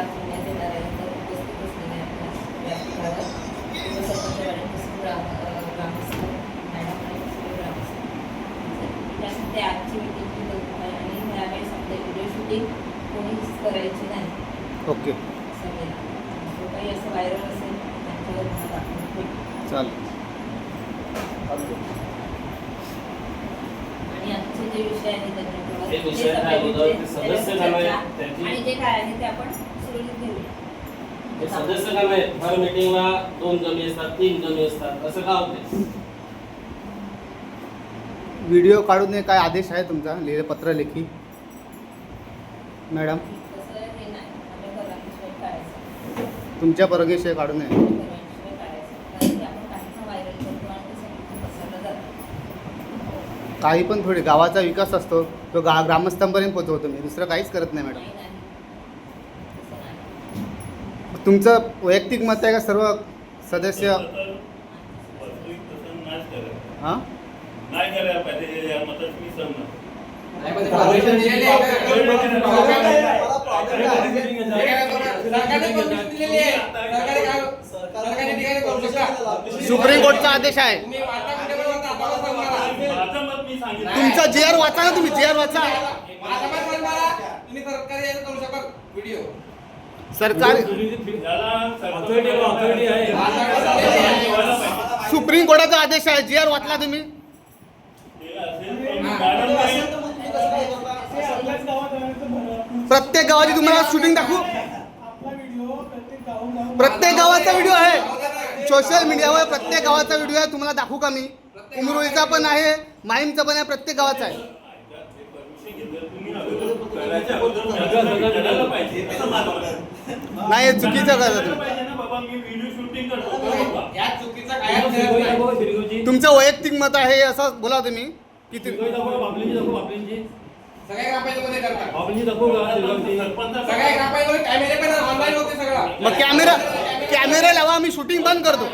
आज पुण्यात येणार आहे तर उपस्थित असलेले आपल्या व्यासपीठावर उपसरपंच मॅडम ग्रामस्थ मॅडम आणि सगळे ग्रामस्थ त्यासाठी आजची मीटिंग होत आहे आणि ह्यावेळेस आपले व्हिडिओ शूटिंग कोणीच करायची नाही. ओके सगळे जो काही असं व्हायरल असेल त्यांच्यावर मला दाखवून चालेल. आणि आजचे जे विषय आहेत हे त्याच्यावर विषय काय होतं, सदस्य चर्चा त्याची आणि जे काय आहे ते आपण सुरळीत घेऊया. हे सदस्य का नाही हर मीटिंगला 2 कमी असतात 3 कमी असतात असं का होते? व्हिडिओ काढून नये काय आदेश आहे तुमचा लिहिले पत्र लेखी मॅडम? तसं हे नाही आपल्या परवानगीशिवाय काढायचं. तुमच्या परवानगीशिवाय काढू नये. परवानगीशिवाय काढायचं कारण की आपण काही पण व्हायरल करतो आणि ते सगळीकडे पसरलं जातं. काही पण थोडी गावाचा विकास असतो तो ग्रामस्थांपर्यंत पोहोचवतो मी, दुसरं काहीच करत नाही मॅडम. नाही नाही तसं नाही. तुमचं वैयक्तिक मत आहे का सर्व सदस्य? हां नाही करायला पाहिजे या मतात मी सहमत. सुप्रीम कोर्टचा आदेश आहे. माझं मत मी सांगितलं. तुमचा JR वाचा ना तुम्ही, JR वाचा. सरकार सुप्रीम कोर्टाचा आदेश आहे, JR वाचला तुम्ही? प्रत्येक गावाची तुम्हाला शूटिंग दाखवू? प्रत्येक गावाचा व्हिडिओ आहे सोशल मीडियावर, प्रत्येक गावाचा व्हिडिओ आहे, तुम्हाला दाखवू का मी? उमरोळीचा पण आहे, माहीमचा पण आहे, प्रत्येक गावाचा आहे. नाही हे चुकीचं करता तुम्ही. तुमचं वैयक्तिक मत आहे असं बोला तुम्ही की मग कॅमेरा लावा, मी शूटिंग बंद करतो.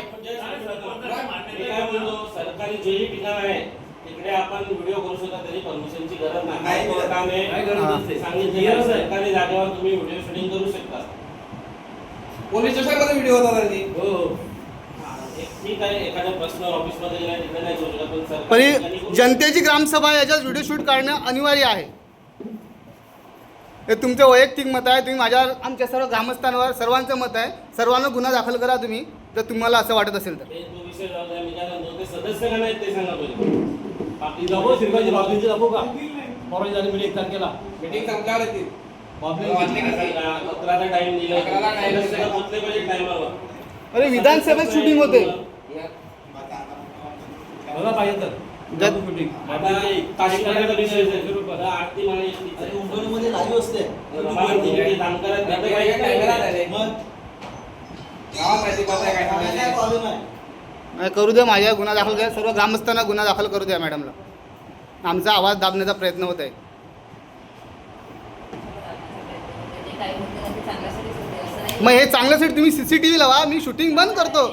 सरकारी जे ठिकाण आहे तिकडे आपण व्हिडिओ करू शकता, त्याची परमिशनची गरज नाही. सांगितलं सरकारी जागेवर तुम्ही व्हिडिओ शूटिंग करू शकता. पोलीस स्टेशनमध्ये व्हिडिओ होता हो ठीक आहे, एखाद्या पर्सनल ऑफिसमध्ये गेला तिकडे नाही करू शकत, पण पण सरकारी ही जनतेची ग्रामसभा आहे, याच्यात व्हिडिओ शूट काढणं अनिवार्य आहे. हे तुमचं वैयक्तिक मत आहे, तुम्ही माझ्यावर आमच्या सर्व ग्रामस्थांवर सर्वांचं मत आहे, सर्वांना गुन्हा दाखल करा तुम्ही जर तुम्हाला असं वाटत असेल तर. तो विषय जाऊ द्या. मी काय म्हणतो ते सदस्य का नाहीत ते सांगा पहिले. आपली दाखव शिरकाची बाबलींची दाखवू का? परवा झाली मीटिंग 1 तारखेला मीटिंग संपल्यावर येतील. अकराचा टाइम दिला, सदस्य पोचले पाहिजे टाइमावर. अरे विधानसभेत शूटिंग होते बघा पाहिजे तर आता तारीख विषय आरती म्हणे उंबरमध्ये लाईव्ह असते. नाही करू द्या, माझ्या गुन्हा दाखल करा, सर्व ग्रामस्थांना गुन्हा दाखल करू द्या मॅडमला. आमचा आवाज दाबण्याचा प्रयत्न होत आहे. जे काही होते ना ते चांगल्यासाठीच होते असं नाही. मग हे चांगल्यासाठी तुम्ही CCTV लावा, मी शूटिंग बंद करतो.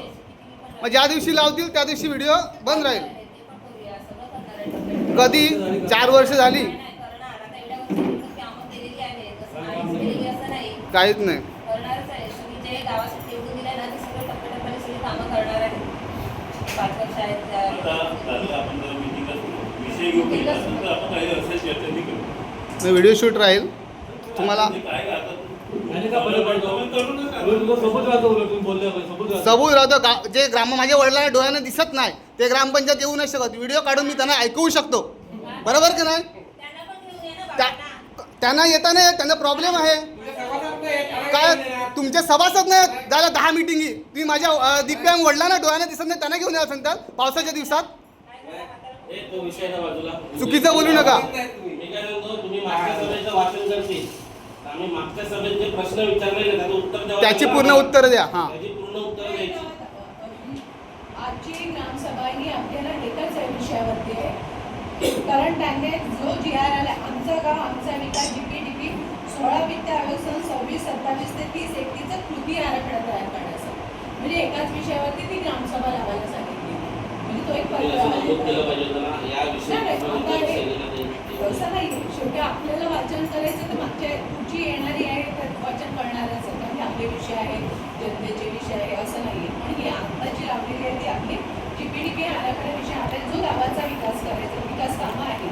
मग ज्या दिवशी लावतील त्या दिवशी व्हिडिओ बंद राहील. ते पण करूया, सगळं करणार आहे. कधी 4 वर्ष झाली नाही करणार. आता एवढ्या वर्षांनी कामं केलेली आहेत, तसं नाहीच केलेली असं नाही. काहीच नाही. करणारच आहे. तुम्ही जे गावासाठी निवडून दिलंय ना ते सगळं टप्प्याटप्प्याने सगळी कामं करणार आहे. 5 वर्ष आहेत आता चाललं आपण जर मीटिंगला विषय घेऊन गेला तर आपण काही असेल चर्चा नाही करू. मग व्हिडिओ शूट राहील तुम्हाला. काय आता सबूत राहतो जे माझ्या वडिलांना डोळ्याने दिसत नाही ते ग्रामपंचायत येऊ नाही शकत. व्हिडिओ काढून मी त्यांना ऐकवू शकतो, बरोबर की नाही? त्यांना पण घेऊन ये ना बाळांना. त्यांना येता नाही, त्यांना प्रॉब्लेम आहे काय? तुमचे सभासद नाही झालं 10 मिटिंगी, तुम्ही माझ्या दिव्यांग वडिलांना डोळ्याने दिसत नाही त्यांना घेऊन यायला सांगतात पावसाच्या दिवसात. तो विषय ना बाजूला, चुकीचं बोलू नका. मी काय म्हणतो तुम्ही मागच्या सभेचं वाचन करतील, आम्ही मागच्या सभेत जे प्रश्न विचारले त्याचं उत्तर द्यावं, त्याची पूर्ण उत्तर द्या. हां त्याची पूर्ण उत्तर द्यायची. आजची ग्रामसभा ही आपल्याला एकच विषयावरती आहे, कारण त्यांनी जो GR आला आमचं गाव आमचा विकास GPDP 16 वित्त आयोग सन 26, 27 ते 30, 31 कृती आराखडा तयार करण्यासाठी, म्हणजे एकाच विषयावरती ती ग्रामसभा लावायला सांगितली. म्हणजे तो एक तसं नाही. शेवटी आपल्याला वाचन करायचं तर मागच्या पुढची येणारी आहे वाचन करणारच आहे. जनतेचे विषय आहे असं नाही आहे. पण ही आत्ताची लावलेली आहे ती आपली GPDP आराखड्याविषयी आपल्याला जो गावाचा विकास करायचा विकास कामं आहे.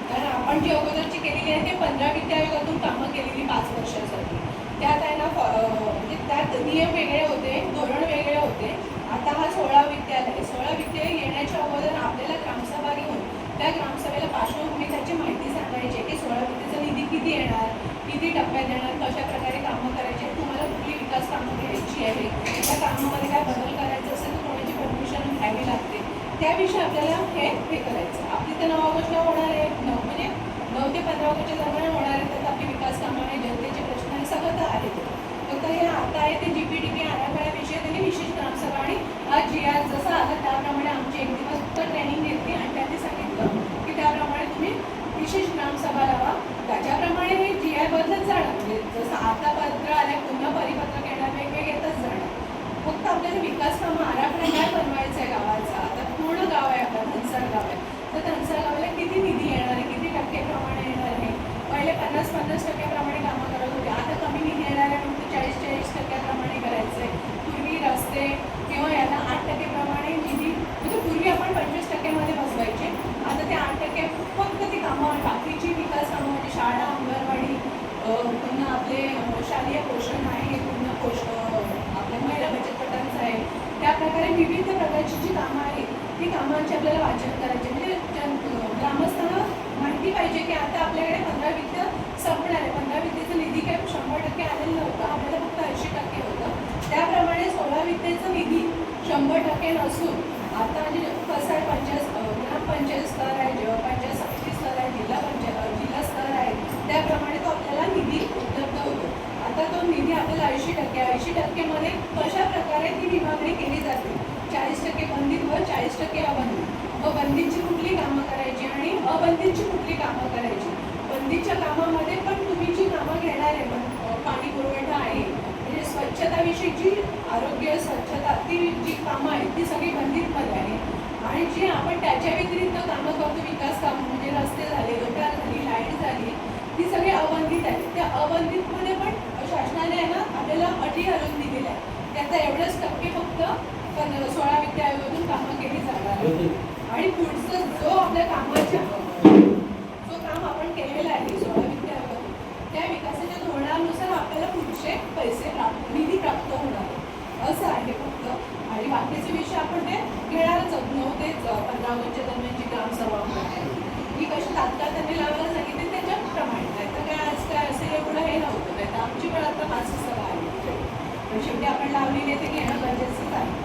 कारण आपण जी अगोदरची केलेली आहे ते 15 वित्त आयोगातून कामं केलेली 5 वर्षासाठी. त्यात आहे ना म्हणजे त्यात नियम वेगळे होते, धोरण वेगळे होते. आता हा 16 वित्त आला आहे. 16 वित्त येण्याच्या अगोदर आपल्याला ग्रामसभा घेऊन त्या ग्रामसभेला पार्श्वभूमी त्याची माहिती सांगायची की 16 वित्ताचा निधी किती येणार, किती टप्प्यात येणार, कशा प्रकारे कामं करायची, तुम्हाला कुठली विकास कामं घ्यायची आहे, त्या कामामध्ये काय बदल करायचा असेल तर कोणाची परमिशन घ्यावी लागते, त्याविषयी आपल्याला हे करायचं. आपली तर 9 ऑगस्टला होणार आहे, म्हणजे 9 ते 15 ऑगस्टच्या दरम्यान होणार आहे. त्यात आपली विकास कामं आहे, जनतेचे प्रश्न आहे, सगळं तर आहे. फक्त हे आता आहे ते GPDP आराखड्याविषयी त्यांनी विशेष ग्रामसभा आणि हा GR जसा आला त्याप्रमाणे आमची 1 दिवस फक्त ट्रेनिंग घेतली आणि त्यांनी सांगितलं की त्याप्रमाणे तुम्ही विशेष ग्रामसभा लावा. त्याच्याप्रमाणे हे GR बदलत जाणार. म्हणजे जसं आता पत्र आले पुन्हा परिपत्रक येणार, वेगवेगळे येतच जाणार. फक्त आपल्याला विकास कामं आराखडा काय बनवायचा आहे गावाचा. आता पूर्ण गाव आहे आपलं धनसर गाव आहे, तर धनसर गावाला किती निधी येणार आहे, किती टक्केप्रमाणे येणार आहे. पहिले 50% प्रमाणे कामं करत होते, आता कमी निधी येणार आहे म्हणून 40% प्रमाणे करायचं आहे. पूर्वी रस्ते किंवा याला 8% प्रमाणे निधी, म्हणजे पूर्वी आपण 25% मध्ये बसवायचे, आता ते 8% फक्त ती कामं, बाकीची विकास कामं म्हणजे शाळा, अंगणवाडी, पुन्हा आपले शालेय पोषण आहे, पुन्हा आपल्या महिला बचत गटांचं आहे. त्या प्रकारे विविध प्रकारची जी कामं आहेत ती कामांची आपल्याला वाचन करायचे. म्हणजे ग्रामस्थांना माहिती पाहिजे की आता आपल्याकडे 15 वित्त संपणार आहे. 15 वित्तेचा निधी काय 100% आलेलं नव्हतं, आपल्याला फक्त 80% होतं. त्याप्रमाणे 16 वित्तेचा निधी 100% नसून आता म्हणजे कसं आहे, ग्रामपंचायत स्तर आहे, पंचायत समिती स्तर आहे, जिल्हा स्तर आहे, त्याप्रमाणे तो आपल्याला निधी उपलब्ध होतो. आता तो निधी आपल्याला 80% मध्ये कशा प्रकारे ती विभागणी केली जाते. 40% बंदित व 40% अबंदित. मग बंदितची कुठली कामं करायची आणि अबंदितची कुठली कामं करायची. बंदितच्या कामामध्ये पण तुम्ही जी कामं घेणार आहे, पाणी पुरवठा आहे, म्हणजे स्वच्छताविषयीची आरोग्य स्वच्छता ती जी कामं आहेत ती सगळी बंदितमध्ये आहे. आणि जी आपण त्याच्या व्यतिरिक्त कामं करतो, विकास कामं म्हणजे रस्ते झाले, गटार झाली, लाईट झाली, ती सगळी अबंदित आहे. त्या अबंदितमध्ये पण शासनाने आहे ना आपल्याला अटी घालून दिलेल्या आहे. त्याचा एवढंच टक्के फक्त 16 वित्त आयोगातून कामं केली जाणार आहे. आणि पुढचं जो आपल्या कामाच्या जो काम आपण केलेला आहे 16 वित्त आयोगातून, त्या विकासाच्या धोरणानुसार आपल्याला पुढचे पैसे निधी प्राप्त होणार असं आहे फक्त. आणि बाकीचे विषय आपण ते घेणारच आहोत. 9 ते 15 ऑगस्टच्या दरम्यानची ग्रामसभा ही कशी तात्काळ त्यांनी लावायला सांगितली त्याच्याप्रमाणे. नाही तर काय आज काय असेल एवढं हे नव्हतं. नाही तर आमची पण आता 5 सभा आहे, पण शेवटी आपण लावलेली आहे ते घेणं गरजेचंच आहे.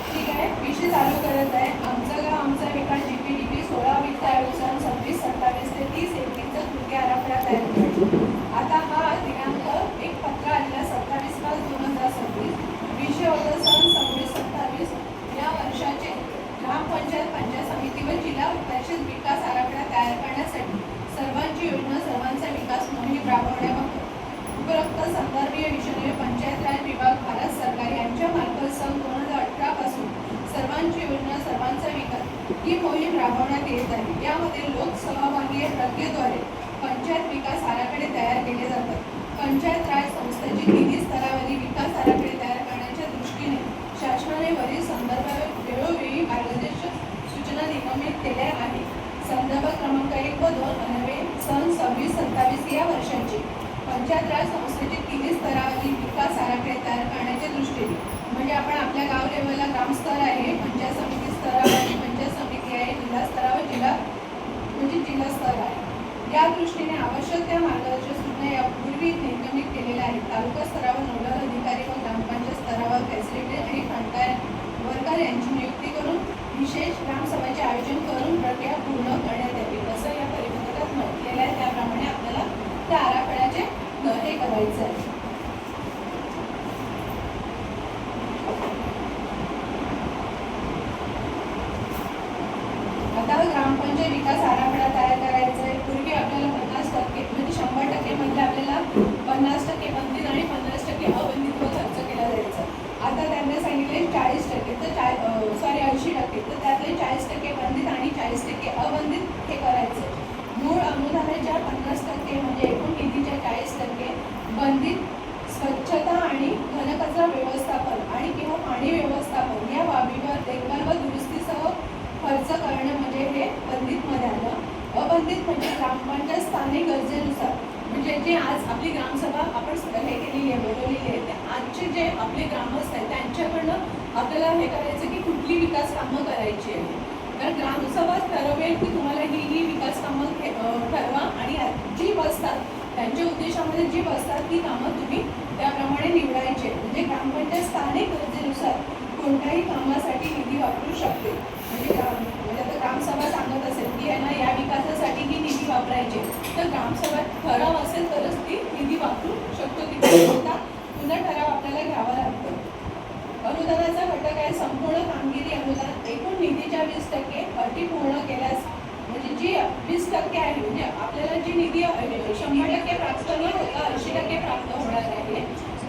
ठीक आहे, विषय चालू करत आहे. आमचं गाव आमचा विकास GPDP 16 वित्त आयोग सन 26, 27 ते 30 एप्रिलचा कृती आराखडा तयार करायचा. आता हा दिनांक एक पत्र आलेला 27/5/2026. विषय होता सन 26-27 या वर्षाचे ग्रामपंचायत, पंचायत समिती व जिल्हा परिषद विकास आराखडा तयार करण्यासाठी सर्वांची योजना, सर्वांचा विकास मोहीम राबवण्याबाबत उपरोक्त संदर्भीय विषय पंचायत राज विभाग, भारत सरकार यांच्या मार्फत सन 2018 पासून सर्वांची योजना, सर्वांचा विकास ही मोहीम राबवण्यात येत आहे. यामध्ये लोकसहभागी प्रक्रियेद्वारे पंचायत विकास आराखडे तयार केले जातात. पंचायत राज संस्थेची निधी स्तरावरील विकास आराखडे तयार करण्याच्या दृष्टीने शासनाने वरील संदर्भावर वेळोवेळी मार्गदर्शक सूचना नियमित केल्या आहेत. संदर्भ क्रमांक 1 व 2 अन्वये सन 26-27 या वर्षाची पंचायत राज संस्थेचे 3 स्तरावरील विकास आराखडे तयार करण्याच्या दृष्टीने, म्हणजे आपण आपल्या गाव लेवलला ग्रामस्तर आहे, पंचायत समिती स्तरावर पंचायत समिती आहे, जिल्हा स्तरावर जिल्हा स्तर आहे. या दृष्टीने आवश्यक त्या मार्गदर्शक सूचना यापूर्वी नियमित केलेल्या आहेत. तालुका स्तरावर नोडल अधिकारी व ग्रामपंचायत स्तरावर फॅसिलिटी आणि फंडकार वर्कर यांची नियुक्ती करून विशेष ग्रामसभेचे आयोजन करून प्रक्रिया पूर्ण करण्यात यावी असं या परिपत्रकात म्हटलेलं आहे. त्याप्रमाणे आपल्याला त्या आराखड्याचे हे करायचं आहे. आता ग्रामपंचायत विकास आराखडा तयार करायचा आहे. पूर्वी आपल्याला 50% म्हणजे 100% मधले आपल्याला 50% बंदित आणि 50% अबंदित व खर्च केला जायचा. आता त्यांनी सांगितले 40% तर 80%, तर त्यातले 40% बंदित आणि 40% अबंदित हे करायचं. मूळ अनुदानाच्या 50% म्हणजे एकूण निधीच्या 40% बंदित स्वच्छता आणि अवंदित म्हणजे ग्रामपंचायत स्थानिक गरजेनुसार, म्हणजे जे आज आपली ग्रामसभा आपण हे केलेली आहे, बोलवलेली आहे, ते आजचे जे आपले ग्रामस्थ आहेत त्यांच्याकडनं आपल्याला हे करायचं की कुठली विकास कामं करायची आहे. कारण ग्रामसभा ठरवेल की तुम्हाला ही विकास कामं ठरवा आणि जी बसतात त्यांच्या उद्देशामध्ये जी बसतात ती कामं तुम्ही त्याप्रमाणे निवडायचे. म्हणजे ग्रामपंचायत स्थानिक गरजेनुसार कोणत्याही कामासाठी निधी वापरू शकते. म्हणजे आता ग्रामसभा सांगत असेल की यांना या विकासासाठी ही निधी वापरायची, तर ग्रामसभा ठराव असेल तरच ती निधी वापरू शकतो. पुन्हा ठराव आपल्याला घ्यावा लागतो. अनुदानाचा घटक आहे संपूर्ण कामगिरी अनुदान. एकूण निधीच्या 20% अटी पूर्ण केल्यास, म्हणजे जी 20% आहे, म्हणजे आपल्याला जी निधी 100% प्राप्त न होता 80% प्राप्त होणार आहे.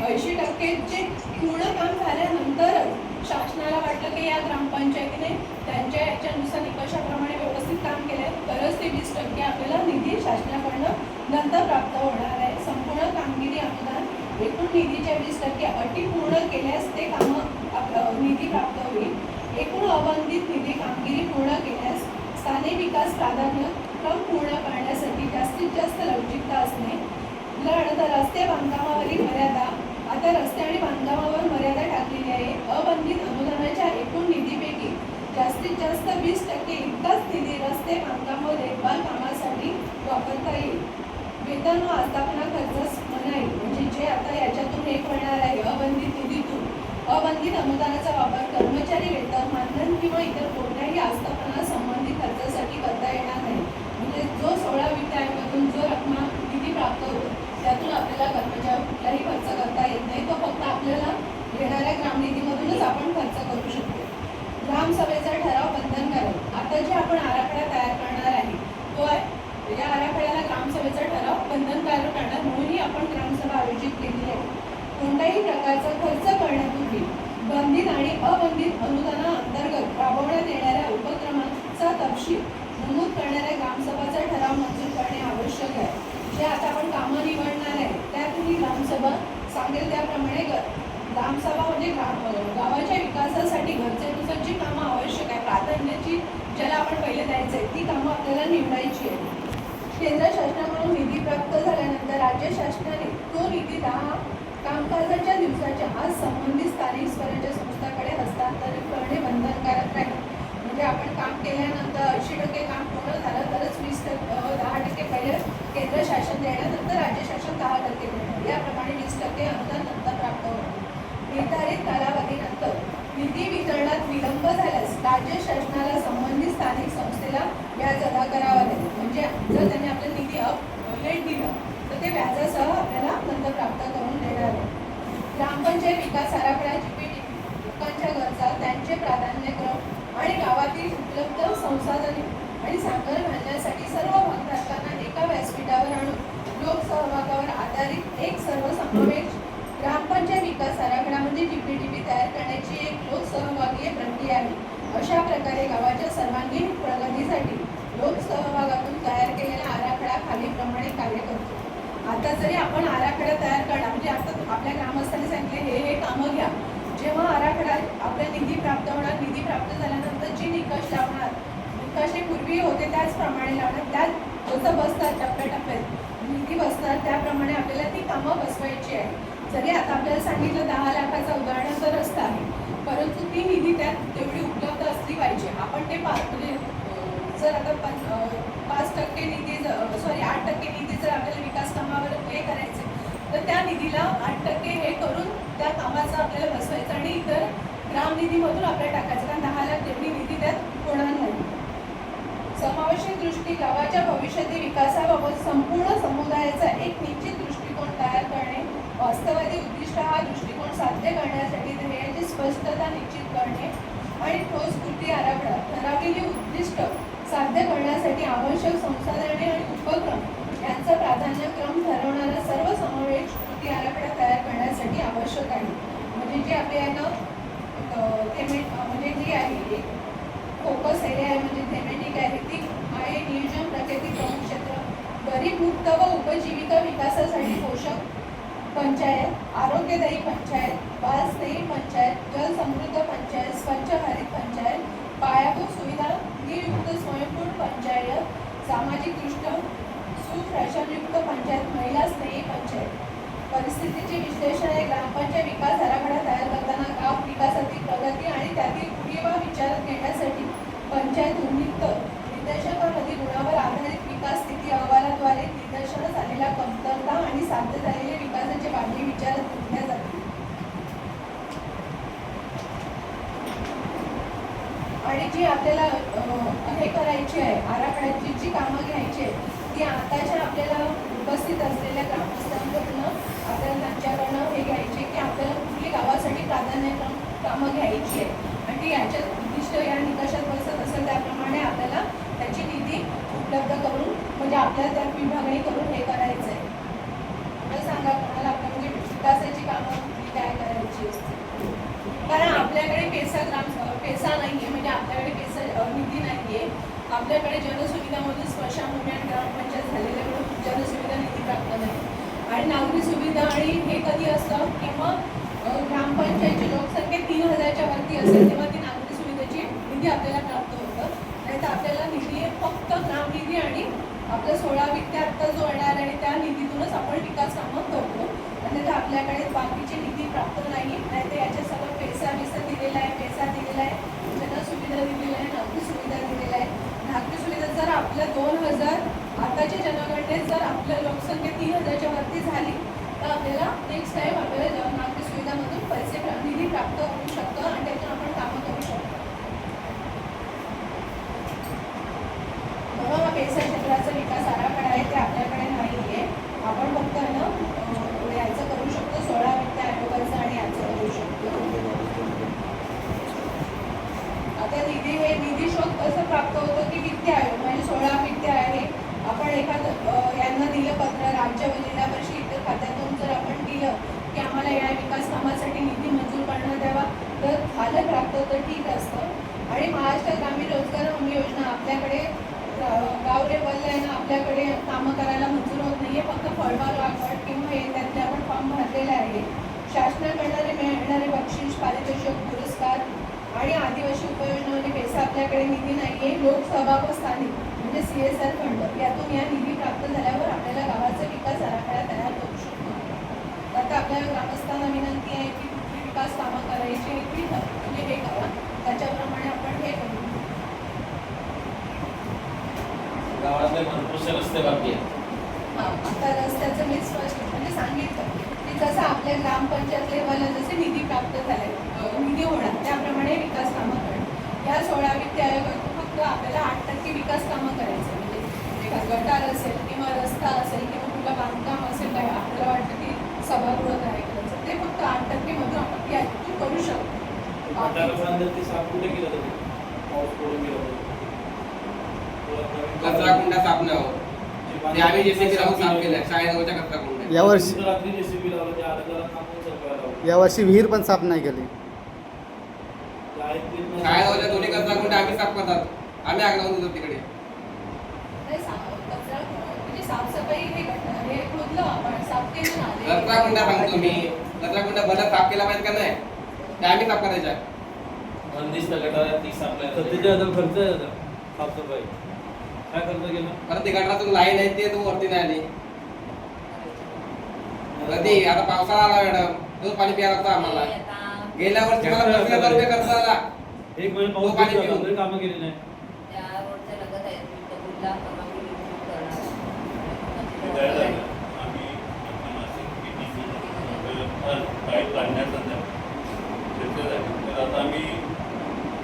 80%चे पूर्ण काम झाल्यानंतरच शासनाला वाटलं की या ग्रामपंचायतीने त्यांच्या याच्यानुसार निकषाप्रमाणे व्यवस्थित काम केलं तरच ते 20% आपल्याला निधी शासनाकडनं नंतर प्राप्त होणार आहे. संपूर्ण कामगिरी अनुदान एकूण निधीच्या 20% अटी पूर्ण केल्यास ते कामं निधी प्राप्त होईल. एकूण अवंदित निधी कामगिरी पूर्ण केल्यास स्थानिक विकास प्राधान्य क्रम पूर्ण करण्यासाठी जास्तीत जास्त लवचिकता असणे. रस्ते बांधकामावरील मर्यादा, आता रस्ते आणि बांधकामावर मर्यादा टाकलेली आहे. अवंदित अनुदानाच्या एकूण निधीपैकी जास्तीत जास्त 20% इतकाच निधी रस्ते बांधकाम व देखभाल कामासाठी वापरता येईल. वेतन व आस्थापना खर्च मनाई, म्हणजे जे आता याच्यातून हे करणार आहे अवंदित निधीतून अवंदित अनुदानाचा वापर कर्मचारी वेतन, मानधन किंवा इतर कोणत्याही आस्थापना संबंधित खर्चासाठी करता येणार नाही. म्हणजे जो 16 वित्त आयोगातून जो रक्कम निधी प्राप्त होतो त्यातून आपल्याला कर्मचारी कुठलाही खर्च करता येत नाही. तो फक्त आपल्याला येणाऱ्या ग्रामनिधीमधूनच आपण खर्च करू शकतो. ग्रामसभेचा ठराव बंधनकारक. आता जे आपण आराखडा तयार करणार आहे तो आहे, या आराखड्याला ग्रामसभेचा ठराव बंधनकारक करणार म्हणून ही आपण ग्रामसभा आयोजित केलेली आहे. कोणत्याही प्रकारचा खर्च करण्यापूर्वी बंधित आणि अबंधित अनुदानाअंतर्गत राबवण्यात येणाऱ्या उपक्रमांचा तपशील नमूद करणाऱ्या ग्रामसभाचा ठराव मंजूर करणे आवश्यक आहे. जे आता आपण कामं निवडणार आहे त्यात ही ग्रामसभा सांगेल त्याप्रमाणे ग्रामसभा म्हणजे गावाच्या विकासासाठी गरजेनुसार जी कामं आवश्यक आहे, प्राधान्याची ज्याला आपण पहिले द्यायचं आहे ती कामं आपल्याला निवडायची आहे. केंद्र शासनाकडून निधी प्राप्त झाल्यानंतर राज्य शासनाने तो निधी 10 कामकाजाच्या दिवसाच्या आज संबंधित स्थानिक स्वराज्य संस्थांकडे हस्तांतरित करणे बंधनकारक आहे. म्हणजे आपण काम केल्यानंतर 80% काम पूर्ण झालं तरच 10% पहिले केंद्र शासन देणार, नंतर राज्य शासन 10% देणार. याप्रमाणे 20% अनुदान नंतर प्राप्त होणार. निर्धारित कालावधीनंतर निधी वितरणात विलंब झाल्यास राज्य शासनाला संबंधित स्थानिक संस्थेला व्याज अदा करावा लागेल. म्हणजे जर त्यांनी आपलं निधी लेट दिलं तर ते व्याजासह आपल्याला नंतर प्राप्त करून देणार आहे. ग्रामपंचायत विकास आराखडा GPDP लोकांच्या गरजा, त्यांचे प्राधान्यक्रम आणि गावातील उपलब्ध संसाधने आणि साखर घालण्यासाठी सर्व भागधारकांना एका व्यासपीठावर आणून लोकसहभागावर आधारित एक सर्वसमावेश ग्रामपंचायत विकास आराखडा म्हणजे GPDP तयार करण्याची एक लोकसहभागीय प्रक्रिया आहे. अशा प्रकारे गावाच्या सर्वांगीण प्रगतीसाठी लोकसहभागातून तयार केलेला आराखडा खालीलप्रमाणे कार्य करतो. आता जरी आपण आराखडा तयार करणार, म्हणजे आता आपल्या ग्रामस्थांनी सांगितले हे कामं घ्या. जेव्हा आराखडा आपल्या निधी प्राप्त होणार, निधी प्राप्त झाल्यानंतर जी निकष लावणार, निकष हे पूर्वी होते त्याचप्रमाणे लावणार. त्यात जसं बसतात टप्प्याटप्प्यात निधी बसतात त्याप्रमाणे आपल्याला ती कामं बसवायची आहे. जरी आता आपल्याला सांगितलं 10 लाखाचा उदाहरणार्थ रस्ता आहे, परंतु ती निधी त्यात तेवढी उपलब्ध असली पाहिजे. आपण ते म्हणजे जर आता 5% निधी 8% निधी जर आपल्याला विकास कामावर हे करायचे तर त्या निधीला 8% हे करून त्या कामाचं आपल्याला बसवायचं आणि इतर ग्रामनिधीमधून आपल्याला टाकायचं. कारण 10 लाख तेवढी निधी त्यात होणार नाही. समावेशक दृष्टी गावाच्या भविष्यातील विकासाबाबत संपूर्ण समुदायाचा एक निश्चित दृष्टिकोन तयार करणे, वास्तववादी उद्दिष्ट हा दृष्टिकोन साध्य करण्यासाठी ध्येयाची स्पष्टता निश्चित करणे आणि ठोस कृती आराखडा ठरावलेली उद्दिष्ट साध्य करण्यासाठी आवश्यक संसाधने आणि उपक्रम यांचा प्राधान्यक्रम ठरवणारा सर्व समावेश कृती आराखडा तयार करण्यासाठी आवश्यक आहे. म्हणजे जे आपल्याला म्हणजे जी आहे फोकस एरिया आहे, म्हणजे थेमॅटिक आहे ती आहे नियोजन प्रगती प्रमुख क्षेत्र, गरीब मुक्त व उपजीविका विकासासाठी पोषक पंचायत, आरोग्यदायी पंचायत, बालस्नेही पंचायत, जलसमृद्ध पंचायत, स्वच्छ हरित पंचायत, पायाभूत सुविधा नियुक्त स्वयंपूर्ण पंचायत, सामाजिकदृष्ट्या सुशासनयुक्त पंचायत, महिला स्नेही पंचायत. परिस्थितीचे विश्लेषण हे ग्रामपंचायत विकास आराखडा तयार करताना गाव विकासातील प्रगती आणि त्यातील उणीवा विचारात घेण्यासाठी पंचायत उन्नीत निर्देशकांमधील गुणावर आधारित विकास स्थिती अहवालाद्वारे निदर्शनास आलेल्या कमतरता आणि साध्य झालेले विकासाचे मागणी विचारात घेतल्या जातील. आणि जी आपल्याला हे करायची आहे, आराखड्याची जी कामं घ्यायची आहे ती आताच्या आपल्याला उपस्थित असलेल्या ग्रामस्थांकडून आपल्याला त्यांच्याकडनं हे घ्यायचे की आपल्याला कुठली गावासाठी प्राधान्यक्रम कामं घ्यायची आहे आणि ती याच्यात उद्दिष्ट या निकषात बसत असेल त्याप्रमाणे आपल्याला त्याची निधी उपलब्ध करून म्हणजे आपल्याला त्यात विभागणी करून हे करायचं आहे. तर सांगा कोणाला आपल्या म्हणजे विकासाची कामं कुठली काय करायची असते. कारण आपल्याकडे पैसा नाही आहे, म्हणजे आपल्याकडे पैसा निधी नाही आहे. आपल्याकडे जनसुविधामधून स्मशानभूमी आणि ग्रामपंचायत झालेल्याकडून जनसुविधा निधी प्राप्त नाही. आणि नागरी सुविधा आणि हे कधी असतं किंवा ग्रामपंचायतची लोकसंख्या 3000च्या वरती असेल तेव्हा ती नागरी सुविधेची निधी आपल्याला प्राप्त होतं. नाही तर आपल्याला निधी फक्त ग्रामनिधी आणि आपलं 16 वित्त आत्ता जो येणार आणि त्या निधीतूनच आपण विकास कामं करतो. आणि तर आपल्याकडे बाकीचे निधी प्राप्त नाही. नाहीतर याच्या सगळं पैसा दिलेला आहे, जनसुविधा दिलेला आहे, नागरी सुविधा दिलेला आहे. नागरी सुविधा जर आपल्या 2000 आताच्या जनगणनेत जर आपल्या लोकसंख्या 3000च्या वरती झाली तर आपल्याला नेक्स्ट टाइम आपल्याला नागरी सुविधामधून निधी प्राप्त होऊ शकतं आणि त्यातून आपण कामं करू शकतो. म्हणून हा पैसा क्षेत्राचा विकास आराखडा आहे ते आपल्याकडे नाही आहे. आपण फक्त याचं करू शकतो, 16 वित्त आयोगाचं आणि याचं करू शकतो. आता निधी शोध कसं प्राप्त होतं की वित्त आयोग म्हणजे 16 वित्त आहे. आपण एखादं यांना दिलं पत्र राज्य व जिल्हा परिषद इतर खात्यातून जर आपण दिलं की आम्हाला या विकास कामासाठी निधी मंजूर करण्यात द्यावा तर झालं प्राप्त तर ठीक असतं. आणि महाराष्ट्र ग्रामीण रोजगार हमी योजना आपल्याकडे गाव लेवलला आहे ना, आपल्याकडे कामं करायला मंजूर होत नाही आहे. फक्त फळबाग लागवड किंवा हे त्यातले आपण फॉर्म भरलेले आहे. शासनाकडे मिळणारे बक्षीस, पारितोषिक, पुरस्कार आणि आदिवासी उपयोजनामध्ये पैसा आपल्याकडे निधी नाही आहे. लोकसभा व स्थानिक म्हणजे CSR फंड यातून या निधी प्राप्त झाल्यावर आपल्याला गावाचा विकास आराखडा तयार करू शकतो. आता आपल्याला ग्रामस्थांना विनंती आहे की कुठली विकास कामं करायची आहे ती म्हणजे हे करा, त्याच्याप्रमाणे आपण हे करू. गावातले भरपूरसे रस्ते बाकी आहेत. हां, आता रस्त्याचं मी स्पष्ट म्हणजे सांगितलं की जसं आपल्या ग्रामपंचायत लेवलला जसे निधी प्राप्त झाले निधी होणार त्याप्रमाणे विकास कामं करणं. या 16 वित्त आयोगातून फक्त आपल्याला 8% विकास कामं करायचं म्हणजे एखाद गटार असेल किंवा रस्ता असेल किंवा कुठलं बांधकाम असेल काय आपल्याला वाटतं की सभागृह काय करायचं ते फक्त 8% मधून आपण यातून करू शकतो. कचरा कुंडा साफ नाही होत. ते आम्ही JCB लावून साफ केलं शाळेजवळच्या कचरा कुंड्या. यावर्षी विहीर पण साफ नाही केली. शाळेजवळच्या दोन्ही कचरा कुंड्या आम्ही साफ करतात. आम्ही आग लावून देतो तिकडे. कचरा म्हणजे साफसफाई हे खोदलं आपण साफ केलं ना. कचरा कुंडा सांगतो मी, कचरा कुंडा भलं साफ केला पाहिजे का नाही ते आम्ही साफ करायच्या. बंदिस्त गटारात 30 आपल्या 47,000 खर्च आहे आता साफसफाई. काय खर्च केलं? परत ते गटारातून लाईन आहे ते तो वरती नाही आली. कधी आता पावसाळा आला मॅडम तो पाणी प्यायला लागतं आम्हाला. गेल्या वर्षी मला 25,000 रुपये खर्च झाला. एक महिना पाऊस पाणी पडला पिऊन. तरी कामं केली नाही. त्या रोडच्या लगत आहेत विठ्ठलपूरला परवानगी वितरित करणार. काय झालं आम्ही आता नाशिक PTC पाईप काढण्याचा चर्चा झाली. तर आता आम्ही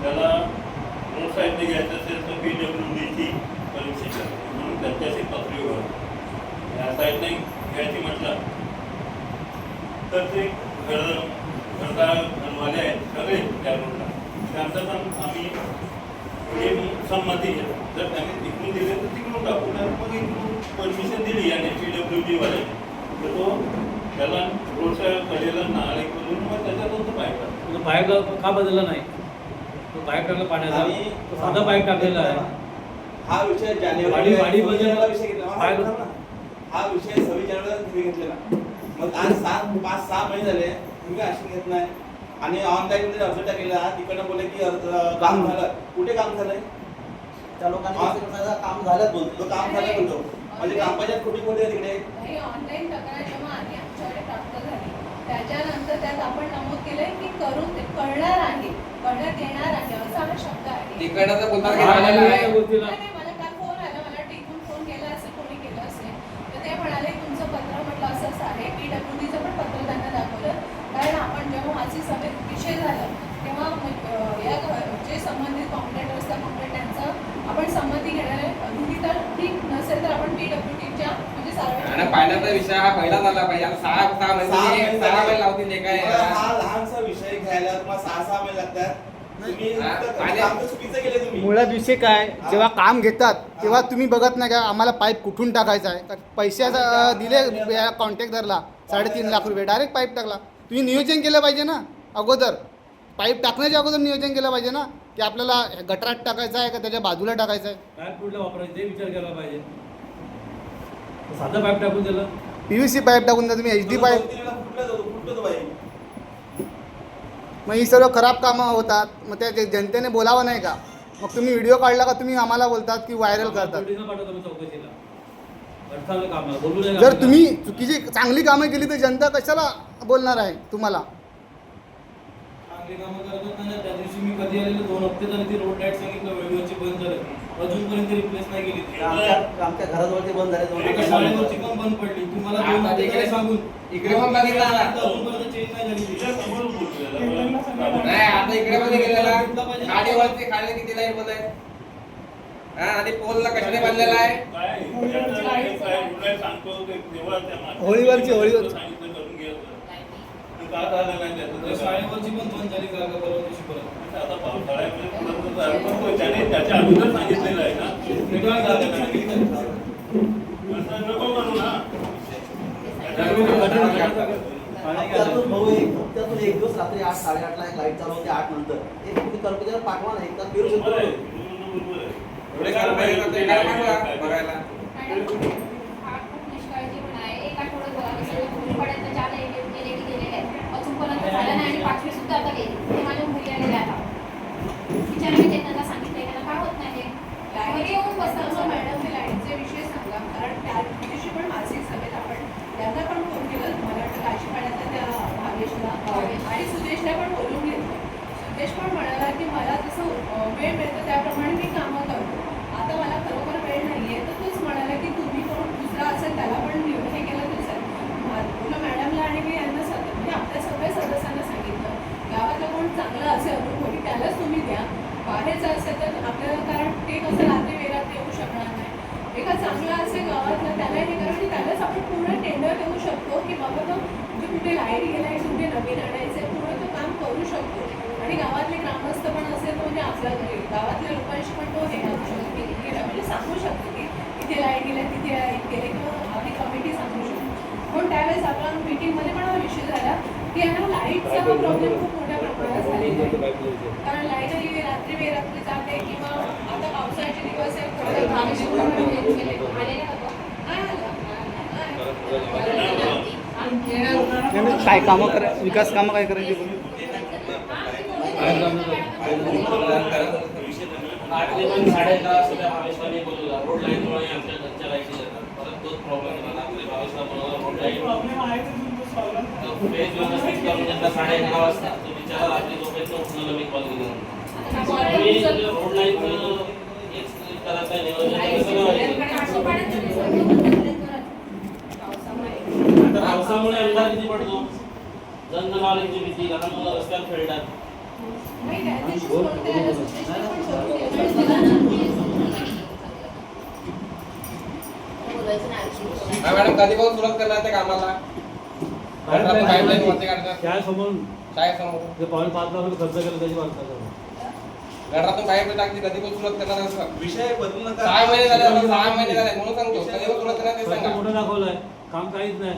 त्याला रोड साईडने घ्यायचं असेल तर PWDची परमिशन म्हणून त्यांच्याशी पत्र या साईडने घ्यायची म्हटलं तर ते घरदारवाले आहेत सगळे त्या रोडला त्यांचं पण आम्ही संमती घेतो. जर त्यांनी तिकडून दिले तर तिकडून टाकू नाही मग इकडून परमिशन दिली आणि PWD वाल्याने तर तो त्याला रोडच्या कडेला नाळे करून मग त्याच्यातून तो पाईप टाकतो. पाईप का बदलला नाही? तो पाईप टाकला पाण्याचा, तो साधा पाईप टाकलेला आहे. हा विषय वाढी जानेवारीला विषय घेतला. पाईप हा विषय 26 जानेवारीला तुम्ही घेतलेला. मग आज 5-6 महिने झाले तुम्ही ऍक्शन घेत नाही आणि ऑनलाईन मध्ये अर्ज टाकलेला तिकडनं बोलले की काम झालं. कुठे काम झालंय? त्या लोकांनी काम झालं बोलतो. तो काम झालं बोलतो. म्हणजे ग्रामपंचायत खोटी बोलते का तिकडे? ही ऑनलाईन तक्रार जेव्हा आधी आमच्याकडे प्राप्त झाली त्याच्यानंतर त्यात आपण नमूद केलंय की करून ते करणार आहे, करण्यात येणार आहे असा हा शब्द आहे. तिकडनं तर बोलतात की हा, राहिलेलं आहे. त्या गोष्टीला नाही, मला काल फोन आला, मला टिकून फोन केला असेल, कोणी केलं असेल तर ते म्हणाले तुमचं पत्र म्हटलं असं असं आहे. PWDचं पण पत्र त्यांना दाखवलं, कारण आपण जेव्हा मासिक सभेत विषय झाला तेव्हा या जे संबंधित कॉम्प्लेंट असतात कॉम्प्लेंटांचं आपण संमती घेणार आहे. अगदी तर ठीक नसेल तर आपण PWDच्या म्हणजे आणि सार्वजनिक पाण्याचा विषय हा पहिला झाला पाहिजे. आता सहा महिने लावतील ते काय हा लहानसा विषय घ्यायला तुम्हाला 6 महिने लागतात. तुम्ही काम तर चुकीचं केलं तुम्ही. मुळात विषय काय, जेव्हा काम घेतात तेव्हा तुम्ही बघत नाही का आम्हाला पाईप कुठून टाकायचा आहे का, पैशाचा दिले कॉन्ट्रॅक्टरला 3.5 लाख रुपये डायरेक्ट पाईप टाकला. तुम्ही नियोजन केलं पाहिजे ना अगोदर, पाईप टाकण्याच्या अगोदर नियोजन केलं पाहिजे ना की आपल्याला गटारात टाकायचं आहे का त्याच्या बाजूला टाकायचं आहे. पाईप कुठला वापरायचं ते विचार केला पाहिजे. साधं पाईप टाकून दिलं PVC पाईप टाकून द्या तुम्ही, HD पाईप. फुटलं तो बाई. मग ही सर्व खराब कामं होतात. मग त्या जनतेने बोलावं नाही का? मग तुम्ही व्हिडिओ काढला का तुम्ही आम्हाला बोलतात की व्हायरल करतात. पोलिसांना पाठवतो मी चौकशीला. अडथळलं कामाला बोलू नाही जर आपल्याला. तुम्ही चुकीची चांगली कामं केली तर जनता कशाला बोलणार आहे तुम्हाला. चांगली कामं करत नाही. त्या दिवशी मी कधी आलेलो 2 हप्ते झाले ती रोड लाईट सांगितलं वेळेवरची बंद झालं, अजूनपर्यंत रिप्लेस नाही केली ती. आमच्या घराजवळचे बंद झाले दोन एका शाळेवरची पण बंद पडली. तुम्हाला 2 आता हप्ते इकडे झाले सांगून इकडे पण बघितला ना. अजूनपर्यंत चेंज नाही झाली ती. तिच्या समोर बोलतोय. नाही आता इकडे मध्ये गेलेला गाडीवरती खाली किती लाईट बंद आहे. हा आणि पोलला कशाने बांधलेला आहे. काय याचं काय रुलाय सांगतो ते तेव्हा त्या माणसाने होळीवरची. सांगितलं करून घ्यायचं. पण का झालं नाही त्याचं त्या शाळेवरची पण बंद झाली का परवा दिवशी परत. आता पावसाळ्यामध्ये पुढं तर पण तो त्याने त्याच्या अगोदर सांगितलेलं आहे ना. ते काय झालं नाही. असं नको म्हणू ना. हप्त्यातून भाऊ हप्त्यातून एक दिवस रात्री 8 साडेआठला एक लाईट चालू होते 8 नंतर. एक तुम्ही कर्मचारी पाठवा ना, एकदा फिरू शकतो. बरोबर आहे. बरोबर आहे. एवढे कारवाई करतो, एकाला पाठवा बघायला. हा खूप निष्काळजीपणा आहे. एक आठवडा झाला मी सगळे पूर्वीपर्यंत 4 LED गेलेले आहेत, अजूनपर्यंत झालं नाही आणि 5वी सुद्धा आता गेली. ते माझ्या मुली आलेल्या आता तिच्याने मी त्यांना सांगितलं त्यांना काय होत नाही घरी येऊन बसतात. मॅडम हे लाईटचे विषय सांगा, कारण त्या दिवशी पण मासिक सभेत आपण त्यांना पण फोन केला, मला वाटतं काशी पाण्याचा त्या भावेशला आणि सुदेशला पण बोलून घेतलं. सुदेश पण म्हणाला की मला जसं वेळ मिळतो त्याप्रमाणे मी कामं करतो, आता मला खरोखर वेळ नाही आहे. तर तोच म्हणाला की तुम्ही कोण दुसरा असेल त्याला पण हे केलं तरी चालेल. तुला मॅडमला आणि मी यांना म्हणजे आपल्या सगळ्या सदस्यांना सांगितलं गावातलं कोण चांगलं असेल अनुभवी त्यालाच तुम्ही द्या. बाहेरचं असेल तर आपल्याला, कारण ते कसं रात्री वेळात येऊ शकणार नाही. एका चांगला असेल गावातलं त्याला हे करा आणि त्यालाच आपण पूर्ण टेंडर देऊ शकतो की बाबा तो म्हणजे कुठे लाईट गेलाय, कुठे नवीन आणायचं पूर्ण तो काम करू शकतो. आणि गावातले ग्रामस्थ पण असेल तर म्हणजे आपल्या गावातल्या लोकांशी पण तो हे करू शकतो की म्हणजे सांगू शकतो की इथे लाईट गेल्या तिथे लाईट गेले किंवा आपली कमिटी सांगू शकतो. पण त्यावेळेस आपण मीटिंगमध्ये पण हा विषय झाला की यांना लाईटचा हा प्रॉब्लेम खूप मोठ्या प्रमाणात झालेला आहे. कारण लाईट ही रात्री बेरात्री जाते किंवा आता पावसाळ्याचे दिवस आहेत काय कामं करा, विकास कामं काय करायची बोलू. आठले पण 11:30 वाजता त्या भावेशला मी बोलवला. रोड लाईनमुळे आमच्या घरच्या लाईटी जातात. परत तोच प्रॉब्लेम झाला. आपल्या भावेशला बोलवला रोड लाईन फेज व्यवस्थित करून घेतला 11:30 वाजता. तो बिचारा रात्री झोपेतनं उठलेला मी कॉल केला. तुम्ही रोड लाईनचं एक करायचं नियोजन आता पावसामुळे अंधार किती पडतो, जनजनावरांची भीती, लहान मुलं रस्त्यावर खेळतात. नाही त्या दिवशीच बोलते याला सुदेशने पण बोलून मॅडम कधी पासून सुरुवात करणार त्या कामाला. पाईपलाईन वरती काढतात शाळेसमोर शाळेसमोर. जे 5.5 लाख रुपये खर्च केला त्याची वाटतं गटारातून पाईप टाकते कधी पासून सुरुवात करणार असं. विषय बदलू नका. 6 महिने झाले आता, 6 महिने झाले म्हणून सांगतो कधी पासून सुरुवात करणार ते खर्च सांगा. मोठं दाखवलाय, काम काहीच नाही.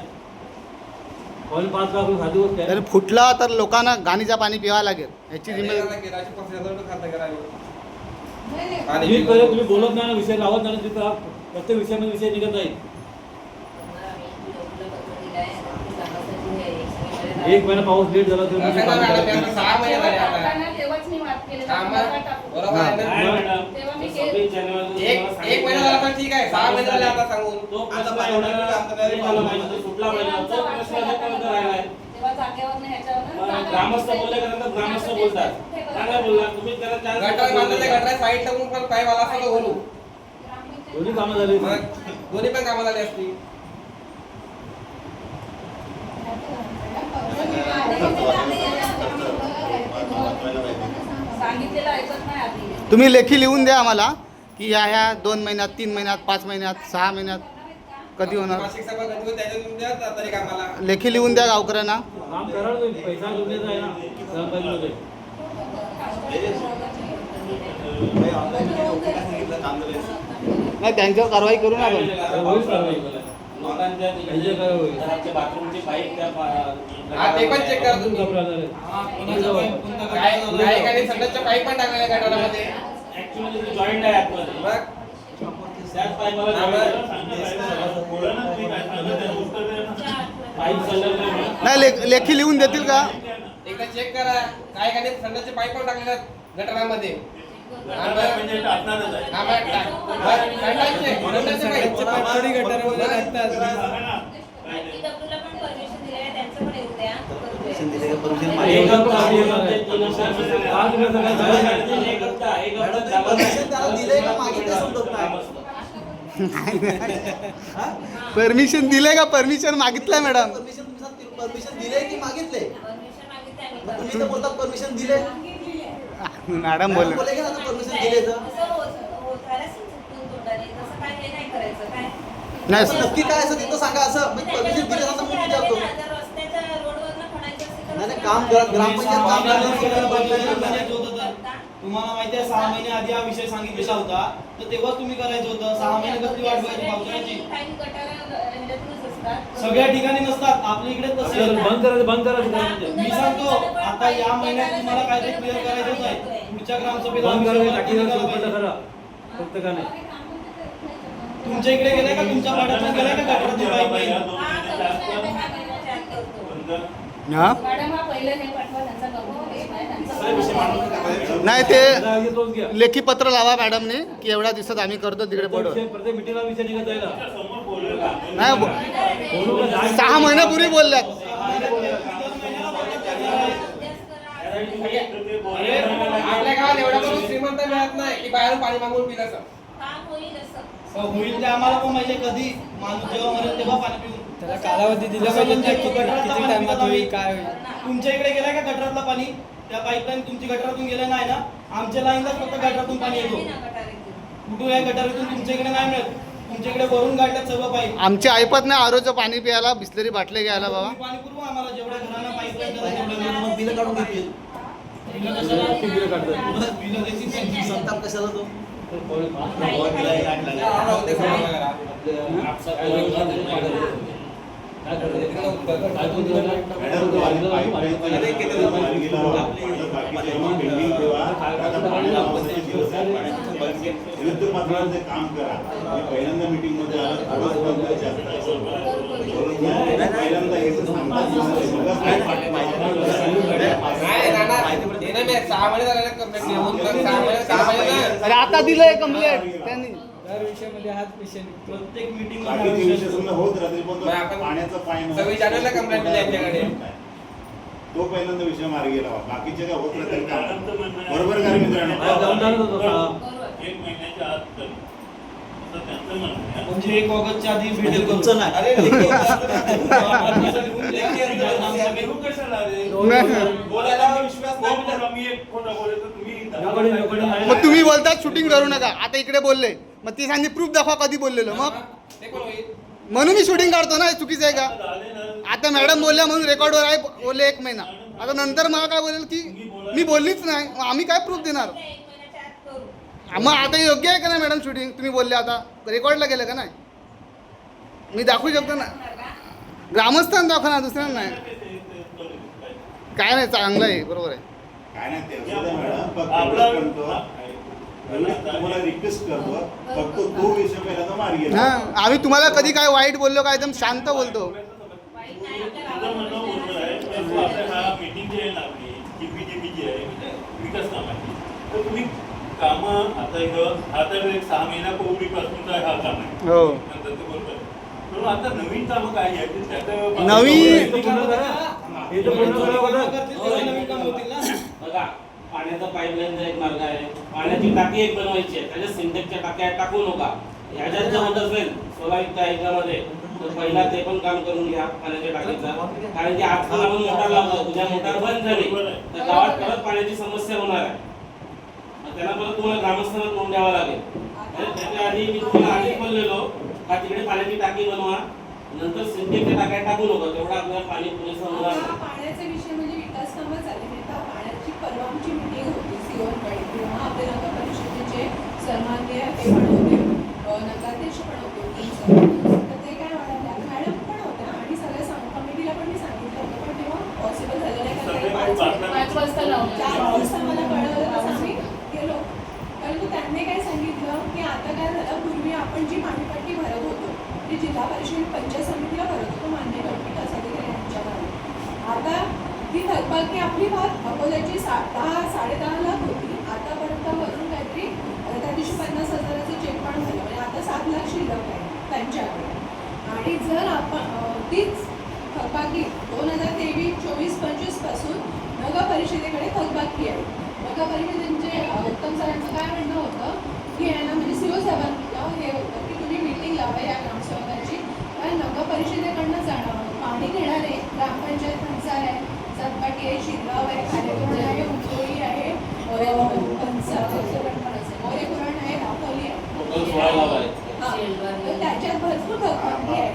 5.5 लाख रुपये साधी गोष्ट आहे. जर फुटला तर लोकांना गाणीचं पाणी पिवावं लागेल याची जिम्मेदारी. केराची 5,000 रुपये खर्च करावे. नाही मी कधी तुम्ही बोलत नाही ना, विषय लावत नाही ना, तिथं प्रत्येक विषयामध्ये विषय निघत नाही. एक महिना पाऊस लेट झाला तर असं नाही मॅडम, 6 महिने झाले आता. तेव्हाच मी वाद केलेला कामं बरोबर आहे ना? काय मॅडम? तेव्हा मी केस 26 जानेवारी एक महिना झाला तर ठीक आहे, 6 महिने झाले आता सांगून. तो आता प्रश्न पाठवणार आहे ना, आमचा ते झालं पाहिजे, तो सुटला पाहिजे. तो प्रश्न आतापर्यंत राहिलाय. तेव्हा जागेवर ह्याच्यावर ग्रामस्थ बोलले का नंतर ग्रामस्थ बोलतात. काय नाही बोलणार तुम्ही त्याला chance गटार देता. बांधले गटार साईड टाकून पण पाईप आला असता तर बोलू. दोन्ही कामं झाली. मग दोन्ही पण कामं झाली असती. सांगितलेलं ऐकत नाही आधी. तुम्ही लेखी लिहून द्या आम्हाला की ह्या 2 महिन्यात 3 महिन्यात 5 महिन्यात 6 महिन्यात कधी होणार. मासिक सभा कधी होईल त्याच्यातून द्या तरी कामाला. लेखी लिहून द्या गावकऱ्यांना. काम करा तुम्ही, पैसा जोडण्याचा आहे ना सहकार्यामध्ये. काही ऑनलाईन ओके काय सांगितलं काम झालं नाही त्यांच्यावर कारवाई करू ना आपण. होईल कारवाई. लोकांच्या म्हणजे काय होईल? घराच्या बाथरूमची पाईप त्या हा ते पण चेक करा तुम्ही. काही काही संडासच्या पाईप पण टाकलेल्या गटारामध्ये. ऍक्च्युअली जॉईंट आहे आतमध्ये. मग त्याच पाईपाला पाईप संलग्न नाही लेखी लिहून देतील का. एकदा चेक करा. काही काही संडासचे पाईप पण टाकलेले आहेत गटारामध्ये. म्हणजे टाकणारच आहे. हा, मग संडासचे पाईप. ITW ला पण परमिशन दिली आहे, त्यांचं पण येऊ द्या. परमिशन दिले का परमिशन एक मागितलं हप्ता, 3 एक हप्ता परमिशन त्याला दिलंय का मागितलं समजत परमिशन दिले का परमिशन मागितलंय मॅडम. परमिशन दिले की मागितले. परमिशन मागितली आम्ही. मग तुम्ही तर बोलतात परमिशन दिले. मॅडम बोल बोले की आता परमिशन दिले तर असं होत राहिलं असेल चुकून तोंडाने. तसं काय हे नाही करायचं काय. नाही असं नक्की काय असं तिथं सांगा असं मी परमिशन दिले असं मी विचारतो. जर रस्त्याच्या रोडवरनं खणायचं असेल तर नाही नाही, काम करत ग्रामपंचायत काम तुम्हाला माहिती आहे 6 महिने आधी हा विषय सांगितलेला होता, तर तेव्हा तुम्ही करायचं होतं. 6 महिने कसली वाट बघायची पावसाळ्याची. काही गटारं ह्याच्यातूनच असतात. सगळ्या ठिकाणी नसतात, आपल्या इकडे तसे बंद करायचं. मी सांगतो आता या महिन्यात तुम्हाला काहीतरी क्लिअर करायचं आहे. पुढच्या ग्रामसभेला प्रत्येकाने तुमच्या इकडे गेलाय का, तुमच्या वाड्यातून गेलाय का गटारातून पाईपलाईन. हा मॅडम हा पहिलं हे पाठवा त्यांचा गंभीर आहे, त्यांचा नाही ते लेखी पत्र लावा मॅडमने की एवढ्या दिवसात आम्ही करतो तिकडे बोर्डवर. प्रत्येक मिटिंगला विषय निघत जायला. समोर बोलू का? नाही 6 महिन्यापूर्वी बोलल्यात. आपल्या गावात एवढा पण श्रीमंत मिळत नाही की बाहेरून पाणी मागून पिलं असं. काम होईल असं. होईल ते आम्हाला पण माहिती कधी माणूस जेव्हा मरेल तेव्हा पाणी पिऊन. त्याला कालावधी दिला पाहिजे ना, किती टाइमात होईल काय होईल. तुमच्या इकडे गेलाय का गटरातलं पाणी. त्या पाईपलाईन तुमची गटरातून गेलं नाही ना. आमच्या लाईनलाच फक्त गटरातून पाणी येतो. कुठून या गटारीतून तुमच्या इकडे नाही मिळत. तुमच्या इकडे भरून काढतात सर्व पाईप. आमची ऐपत नाही आरोचं पाणी प्यायला, बिस्लरी बाटले घ्यायला बाबा. तुम्ही पाणी पुरवा आम्हाला जेवढ्या घरांना पाईपलाईन मग बिलं काढून घेतील. बिलं देतील. संताप कशाला तो वृत्तपत्रांचे काम करा. पहिल्यांदा मीटिंग मध्ये आला पहिल्यांदा याचं सांगतात. अरे आता दिलंय कंप्लेंट त्यांनी. दर विषयामध्ये हाच विषय निघतो. प्रत्येक मीटिंग बाकीचे विषय समजा होत राहतील पण तो पाण्याचा पाणी 26 जानेवारीला कंप्लेंट दिली यांच्याकडे. तो पहिल्यांदा विषय मार्गी लावा. बाकीचे काय होत राहतील काम. बरोबर का रे मित्रांनो. एक महिन्याच्या आत कर. असं त्यांचं म्हणणं आहे. म्हणजे 1 ऑगस्टच्या आधी भेटेल तुमचं नाही. अरे बोलायला विश्वास नाही. मी एक खोटं बोलतो तुम्ही मग तुम्ही बोलतात शूटिंग करू नका. आता इकडे बोलले मग ती सांगली प्रूफ दाखवा कधी बोललेलो. मग ते पण होईल. म्हणून मी शूटिंग काढतो ना. चुकीचं आहे का. आता मॅडम बोलल्या म्हणून रेकॉर्डवर आहे बोलले 1 महिना. आता नंतर मला काय बोलेल की मी बोललीच नाही. मग आम्ही काय प्रूफ देणार. 1 महिन्याच्या आत करू. मग आता योग्य आहे का नाही मॅडम शूटिंग. तुम्ही बोलले आता रेकॉर्डला गेलं का नाही. मी दाखवू शकतो ना. ग्रामस्थान दाखवा दुसऱ्यांना नाही. काय नाही चांगलं आहे बरोबर आहे. काय नाही ते असू द्या मॅडम. फक्त एवढंच म्हणतो. तुम्हाला रिक्वेस्ट करतो फक्त तो विषय पहिल्यांदा मार्गी हा लावा. आम्ही तुम्हाला कधी काय वाईट बोललो काय एकदम शांत बोलतो. वाईट नाही आपल्या तुझं म्हणणं बरोबर आहे. पण तू आपल्या हा मीटिंग जी आहे ना आपली GPDP जी आहे विकास कामाची तर तुम्ही कामं आता इथं हा तर एक 6 महिन्यापूर्वीपासूनचा हा काम आहे. हो. नंतर ते बरोबर आहे. म्हणून आता नवीन कामं काय आहेत ते त्याचं नवीन- हे तर पूर्ण करतील तेव्हा नवीन काम होतील ना. बघा, पाण्याचा पाईपलाईनचा एक मार्ग आहे, पाण्याची टाकी एक बनवायची आहे, त्याच्यात सिंटेक्सच्या टाक्या टाकू नका. ह्याच्यात जर होत असेल 16 एकरामध्ये तर पहिला ते पण काम करून घ्या पाण्याच्या टाकीचं. कारण की आजकाल आपण मोटार लावतो, उद्या मोटार बंद झाली तर गावात परत पाण्याची समस्या होणार आहे. मग त्यांना परत तुम्हाला ग्रामस्थांना तोंड द्यावं लागेल. आणि त्याच्या आधी मी तुम्हाला आधीच बोललेलो का तिकडे पाण्याची टाकी बनवा, नंतर सिंटेक्सच्या टाक्या टाकू नका, तेवढं आपल्याला पाणी पुरेसं होणार आता नाही. पाण्याचा विषय म्हणजे विकास कामं झाले. आता पाण्याची परवानची मिटिंग होती सीओकडे, तेव्हा आपले नगर परिषदेचे सन्माननीय हे पण होते, नगराध्यक्ष पण होते, तर ते काय म्हणाले, मॅडम पण होत्या आणि सगळ्या कमिटीला पण मी सांगितलं होतं, पण तेव्हा पॉसिबल झालं नाही कारण 5 वाजता लावून 4 वाजता मला कळवलं तर आम्ही गेलो. परंतु त्यांनी काय सांगितलं की आता काय झालं, पूर्वी आपण जी पाणीपट्टी भरत होतो ती जिल्हा परिषद पंचायत समितीला भरत होतो मान्य गटविकास अधिकारी यांच्याकडे. आता ती थकबाकी आपली भात अकोल्याची 10-10.5 लाख होती, आतापर्यंत वरून काहीतरी त्या दिवशी 50,000चं चेक पण झालं, म्हणजे आता 7 लाख शिल्लक आहे त्यांच्याकडे. आणि जर आपण तीच थकबाकी 2023-24-25 पासून नगर परिषदेकडे थकबाकी आहे. नगर परिषदेचे उत्तम सरांचं काय म्हणणं होतं की यांना म्हणजे सीओ साहेबांचं हे होतं की तुम्ही मीटिंग लावा या ग्रामसेवकांची, कारण नगर परिषदेकडनं जाणं पाणी घेणारे ग्रामपंचायत खंचार आहे, सतपाटी आहे, शिरगाव आहे, खालेकोण आहे, उंचोळी आहे, मोरेकुरण आहे, दापोली आहे. टोटल 16 गाव आहेत. तर त्याच्यात भरपूर थकबाकी आहे.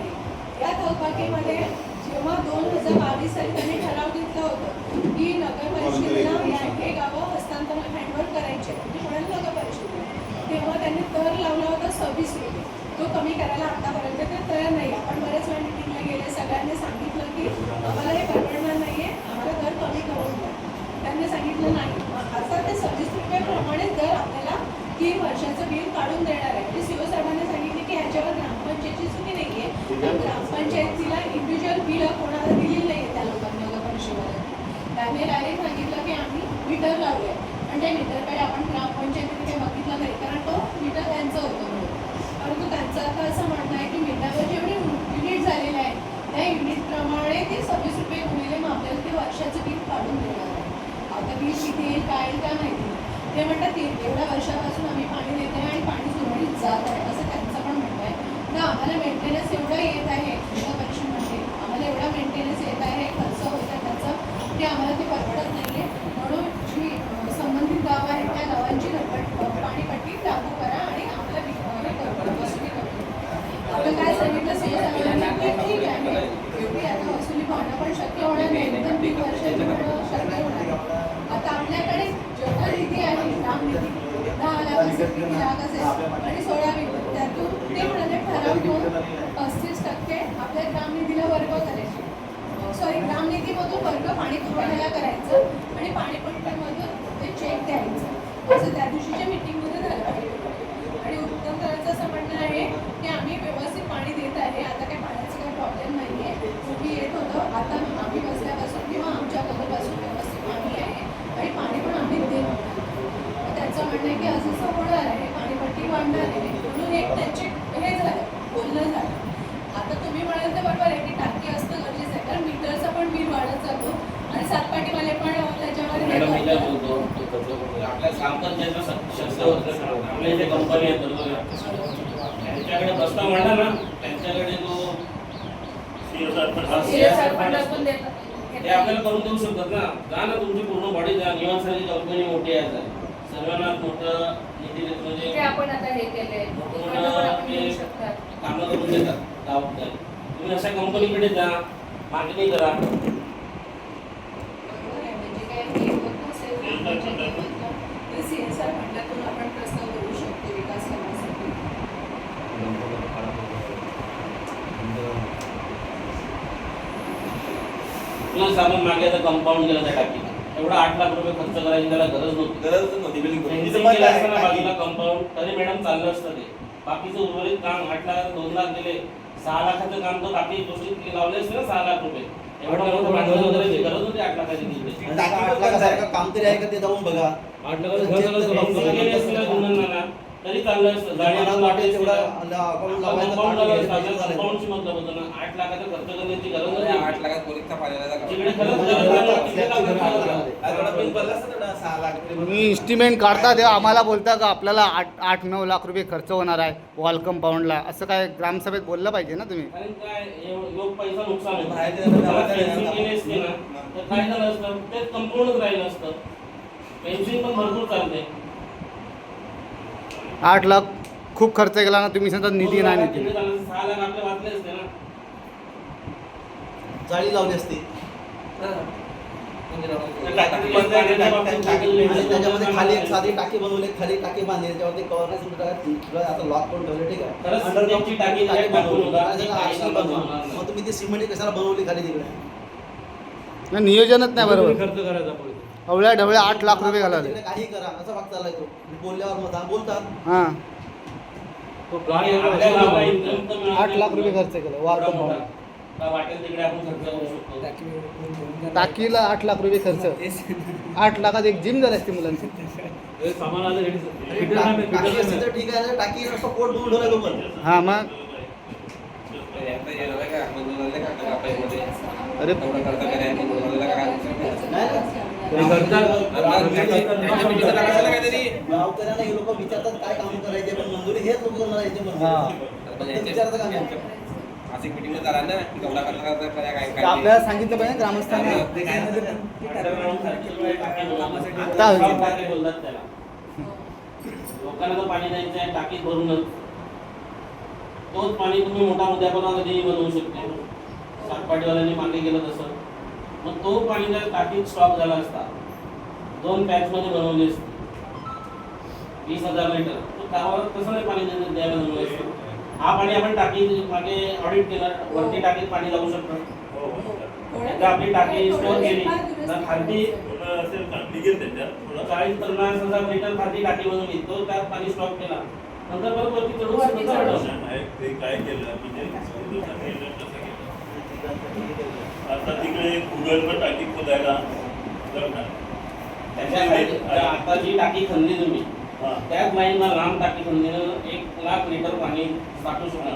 या थकबाकीमध्ये जेव्हा 2022 साली त्यांनी ठराव घेतला होता की नगर परिषदेला हे गावं हस्तांतरण हँडओव्हर करायचे, म्हणजे म्हणाले नगर परिषदेला, तेव्हा त्यांनी दर लावला होता 26 रुपये. तो कमी करायला आतापर्यंत ते तयार नाही. आपण बऱ्याच वेळा मिटिंगला गेले, सगळ्यांनी सांगितलं की आम्हाला हे परवडणार नाही आहे, आम्हाला दर कमी करून द्या. त्यांनी सांगितलं नाही. आता ते 26 रुपयाप्रमाणे दर आपल्याला 3 वर्षाचं बिल काढून देणार आहे. म्हणजे सीओ साहेबांनी सांगितले की ह्याच्यावर ग्रामपंचायतीची चुकी नाही आहे, तर ग्रामपंचायतीला इंडिव्हिज्युअल बिल कोणाला दिलेली नाही आहे त्या लोकांनी नगर परिषदेला. त्यांनी डायरेक्ट सांगितलं की आम्ही मीटर लावूया, पण त्या मीटरकडे आपण ग्रामपंचायतीने काही बघितलं नाही, कारण तो मीटर त्यांचं होतं म्हणून. परंतु त्यांचं आता असं म्हणणं आहे की मीटरवर जेवढे युनिट झालेले आहे त्या युनिटप्रमाणे ते 26 रुपये गुणिले मग आपल्याला ते वर्षाचं बिल काढून देणार आहे. आता बिल किती येईल काय येईल काय माहिती नाही. ते म्हणतात एवढ्या वर्षापासून आम्ही पाणी देत आहे आणि पाणी सुरळीत जात आहे असं त्यांचं पण म्हणणं आहे. ना आम्हाला मेंटेनन्स एवढं येत आहे जिल्हा परिषदेमध्ये, आम्हाला एवढा मेंटेनन्स येत आहे, खर्च होत आहे त्याचं, की आम्हाला ते परवडत नाही आहे. म्हणून जी संबंधित गावं आहेत त्या गावांची पाणीपट्टी लागू करा आणि आम्हाला वसुली करू. आता काय सांगितलं की ठीक आहे, एवढी आता वसुली पाहणं पण शक्य होणार नाही, एकदम 3 वर्षाची होणं शक्य होणार नाही. आता आपल्याकडे जेवढा निधी आहे ग्रामनिधी 10 लाख असेल, 3 लाख असेल आणि 16 विभाग, त्यातून ते म्हणाले ठराव करून 35% आपल्या ग्रामनिधीला वर्ग करायचे, ग्रामनिधीमधून वर्ग पाणी पुरवठ्याला करायचं आणि पाणीपट्टीमधून ते चेक द्यायचं, असं त्या दिवशीच्या मिटिंगमध्ये झालं पाहिजे. आणि उत्तम करायचं असं म्हणणं आहे की आम्ही व्यवस्थित पाणी देत आहे, आता काही पाण्याचा काही प्रॉब्लेम नाही आहे, पूर्वी येत होतं, आता आम्ही बसल्यापासून किंवा आमच्या बरोबरपासून व्यवस्थित पाणी आहे आणि पाणी पण आम्ही देत होतो. त्यांचं म्हणणं आहे की असं होणार आहे, पाणीपट्टी वाढणार आहे, म्हणून एक त्यांचे हे झालं, बोलणं झालं. आता तुम्ही म्हणाल तर बरोबर आहे की टाकी असणं गरजेचं आहे, कारण मीटरचं पण बिल वाढत जातो आणि सातपाटीवाले पण त्याच्यावर हे मॅडम मी काय करतात. बोलतो, आपल्या ग्रामपंचायतला शक्य होतं, आपल्या जे कंपनी आहेत बरोबर, त्यांच्याकडे प्रस्ताव मांडा ना, त्यांच्याकडे तो ते आपल्याला करून देऊ शकतात ना. जा ना, तुमची पूर्ण बॉडी जा, निवासाची कंपनी मोठी आहे, सर्वांना मोठं निधी देत म्हणजे आपण आता हे केलंय, कामं करून देतात गावात. तुम्ही अशा कंपनीकडे जा, मागणी करा. म्हणजे काय हे होत नसेल तर CSR फंडातून आपण प्रस्ताव करू शकतो विकास कामासाठी. प्लस आपण मागे आता कंपाऊंड केलं त्या टाकीला, एवढा 8 लाख रुपये खर्च करायची त्याला गरज नव्हती. फेन्सिंग केलं असतं ना बाजूला कंपाऊंड, तरी मॅडम चाललं असतं ते. बाकीचं उर्वरित काम 8 लाखात 2 लाख दिले, 6 लाखाचं काम तर बाकी गोष्टी लावले असते ना 6 लाख रुपये. एवढं मोठं भांडवल वगैरे गरज होती 8 लाखाची. काम तरी आहे का ते जाऊन बघा. गेले असते ना गुन्ह्यांना तरी चाललं असतं. मला वाटेल तेवढा अकाउंट लावायचं कंपाऊंडची मतलब होतं ना. 8 लाखाचा खर्च करण्याची गरज नाही. 8 लाखात पोलिसचा पाहिलेला जिकडे खरंच गरज नाही, तिकडे का खर्च करायचा? थोडा बिल भरला असता तेवढा 6 लाख रुपये. तुम्ही इस्टिमेट काढता तेव्हा आम्हाला बोलता का आपल्याला 8-9 लाख रुपये खर्च होणार आहे वॉल कंपाऊंडला, असं काय ग्रामसभेत बोललं पाहिजे ना तुम्ही. कारण काय योग पैसा नुकसान होतं. बाहेरच्या जणांना त्याला गावात fencing जायला केली असती ना तर काय झालं असतं, ते कंपाऊंडच राहिलं असतं. फेन्सिंग पण भरपूर चालते. 8 लाख खूप खर्च केला ना तुम्ही, सांगता निधी नाही निधी. 6 लाख आपले वाचले असते ना. जाळी लावली असती टाकी बंद आहे, आणि त्याच्यामध्ये खाली एक साधी टाकी बनवली, खाली टाकी बांधली, त्याच्यावरती कव्हर आता लॉक करून ठेवले. ठीक आहे, खरंच अंडरग्राऊंड सिमेंटची टाकी टाकी direct बनवली. बनवून आणि त्याला टाकी आरशी बनवून. बनवली. मग तुम्ही ती सिमेंट कशाला बनवली खाली तिकडे? नाही, नियोजनच नाही बरोबर. खर्च करायचा पडतो. अवळ्या ढवळ्या 8 लाख रुपये घालाले. तिकडे काही करा असा भाग चाललाय तो. बोलल्यावर मग बोलतात हां, तो प्लॅन आपल्याला बाबा income तर मिळत 8 लाख रुपये खर्च केला वॉल एवढा कंपाऊंड. मोठा. का वाटेल तिकडे आपण खर्च करू शकतो. टाकीला 8 लाख रुपये खर्च. 8 लाखात एक जिम झाली असते मुलांची. सामान आलं ready. टाकी असती तर ठीक आहे, टाकी नुसतं पोट धुवून ठेवलं तो पण. हां मग अरे गावकऱ्यांना हे लोक विचारतात काय काम करायचे, पण मंजुरी हेच लोक करायचे विचारतात का नाही? मासिक मीटिंग मध्ये झाला ना की एवढा खर्च करता काय ते आपल्याला सांगितलं पाहिजे ग्रामस्थांनी. आता टाकी बोलतात त्याला. लोकांना तर पाणी द्यायचं आहे टाकीत भरूनच. तोच पाणी तुम्ही मोठा मुद्द्यापणा कधीही बनवू शकते. सातपाटीवाल्यांनी मागे केलं तसं. मग तो पाणी जर टाकीत स्टॉक झाला असता, 2 पॅचमध्ये बनवली असती 20,000 लिटर, तर गावाला कसं नाही पाणी द्यायला जमलं असतं. हा पाणी आपण टाकी मागे ऑडिट केलं, वरती टाकीत पाणी लावू शकतो. एकदा आपली टाकी स्टोअर केली तर खालती असेल का निघेल त्याच्यात 40-50,000 लिटर खालती टाकी बनवली, तो त्यात पाणी स्टॉक केला, नंतर परत वरती चढवून ते काय केलं म्हणजे आता तिकडे गुगलवर टाकी खोदायला त्याच्या आता जी टाकी खणली तुम्ही त्याच लाईनला राम टाकी खणलीनं 1 लाख लिटर पाणी साठवू शकणार.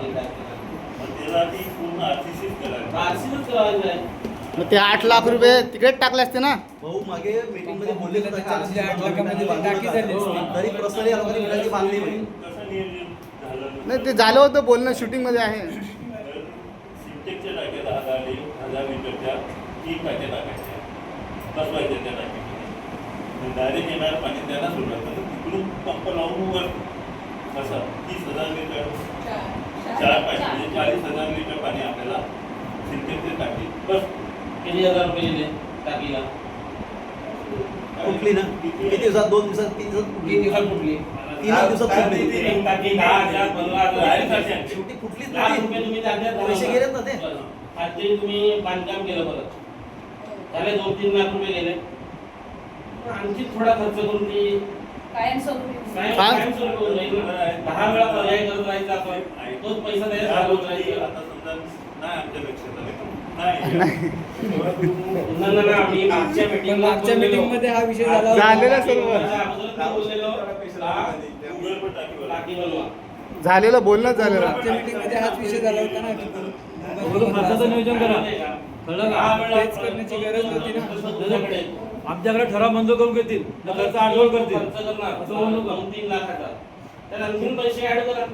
त्याला ती पूर्ण आरसीसीच करायला आरसीच करायचं आहे. मग ते 8 लाख रुपये तिकडेच टाकले असते ना. भाऊ मागे मीटिंग मध्ये बोलले होते का 8 लाखामध्ये टाकी झाली असती. तरी पर्सनली या लोकांनी विटाची बांधली नाही. कसं नियोजन झालं नाही, ते झालं होतं बोलणं शूटिंगमध्ये आहे. सिंटेक्सच्या टाक्या 10,000 लिटरच्या 3 टाक्या टाकायच्या बसवायच्या त्या टाक्या डायरेक्ट येणार पाणी त्यांना सोडायचं. तिकडून पंप लावून वर कसं 30,000 लिटर 4 पाहिजे म्हणजे 40,000 लिटर पाणी आपल्याला सिंटेक्सच्या टाकीत बस. किती हजार रुपये दिले टाकीला? कुठली ना किती दिवसात 2 दिवसात 3 दिवसात 3 दिवसात कुठली? 3 दिवसात कुठली? एक टाकी 10,000 15,000 शेवटी कुठलीच लाख नाही. रुपये तुम्ही त्याच्यात पैसे गेलेत ना ते. खात्री तुम्ही बांधकाम केलं परत झाले 2-3 लाख रुपये गेले. आणखी थोडा खर्च करून ती कायमस्वरूपी कायमस्वरूपी होऊन जाईल ना. 10 वेळा पर्याय करत राहायचा आपण, तोच पैसा त्याच्यात घालवत राहायचा. आता समजा नाही आमच्या लक्षात आलं नाही पुन्हा आम्ही मागच्या मीटिंग मध्ये हा विषय झाला होता. झालेला सर्व गुगलवर टाकी बनवा. झालेलं बोलणंच झालेलं. मागच्या मीटिंग मध्ये हाच विषय झाला होता ना की खर्चाचं नियोजन करा. कळलं का? तेच करण्याची गरज नव्हती ना. आमच्याकडे ठराव मंजूर करून घेतील खर्च आठवड करतील खर्च करणार असं बोलू नका. 2-3 लाखाचा तर आणखीन पैसे ऍड करा,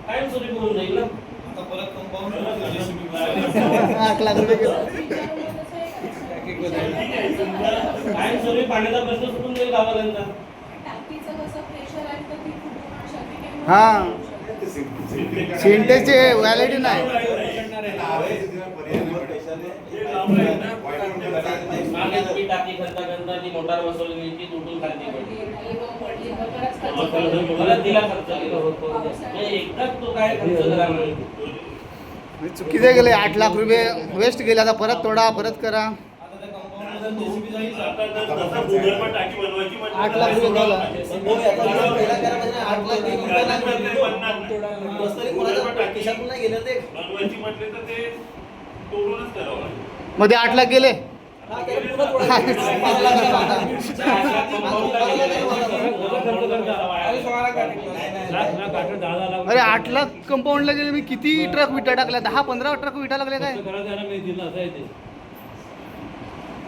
कायमस्वरूपी होऊन जाईल ना. आता परत कंपाऊंड 8 लाख रुपये गेले. कायमस्वरूपी पाण्याचा प्रश्न सुटून जाईल गावाल्यांचा. टाकीचं कसं प्रेशर आहे तर ती फुटून शकते की हां, सिंटेक्सची व्हॅलिडी नाही. मागे तुम्ही टाकी करता करता ती मोटार बसवली ती तुटून खाली पडली, परत तिला खर्च केला होतो. म्हणजे एकदाच तो काय खर्च करा नाही. चुकीचे गेले 8 लाख रुपये वेस्ट गेले. आता परत तोडा, परत करा. आता त्या कंपाऊंड मध्ये जेसीबी जाईल. आता जर जसं गुगलवर टाकी बनवायची म्हटलं 8 लाख रुपये झाला. हो, याचा विचार पहिला करा म्हणजे 8 लाख ते रुपये नाही मिळतो. पर्सनली कोणाच्या खिशातून नाही गेलं ते. बनवायची म्हटले तर ते तोडूनच करावं लागेल. मध्ये 8 लाख गेले. हा, त्याला पुन्हा थोडा अशा कंपाऊंडला आणि 16 लाख गाडी. अरे 8 लाख कंपाऊंडला गेले मी किती ट्रक विटा टाकल्या 10-15 ट्रक विटा लागल्या काय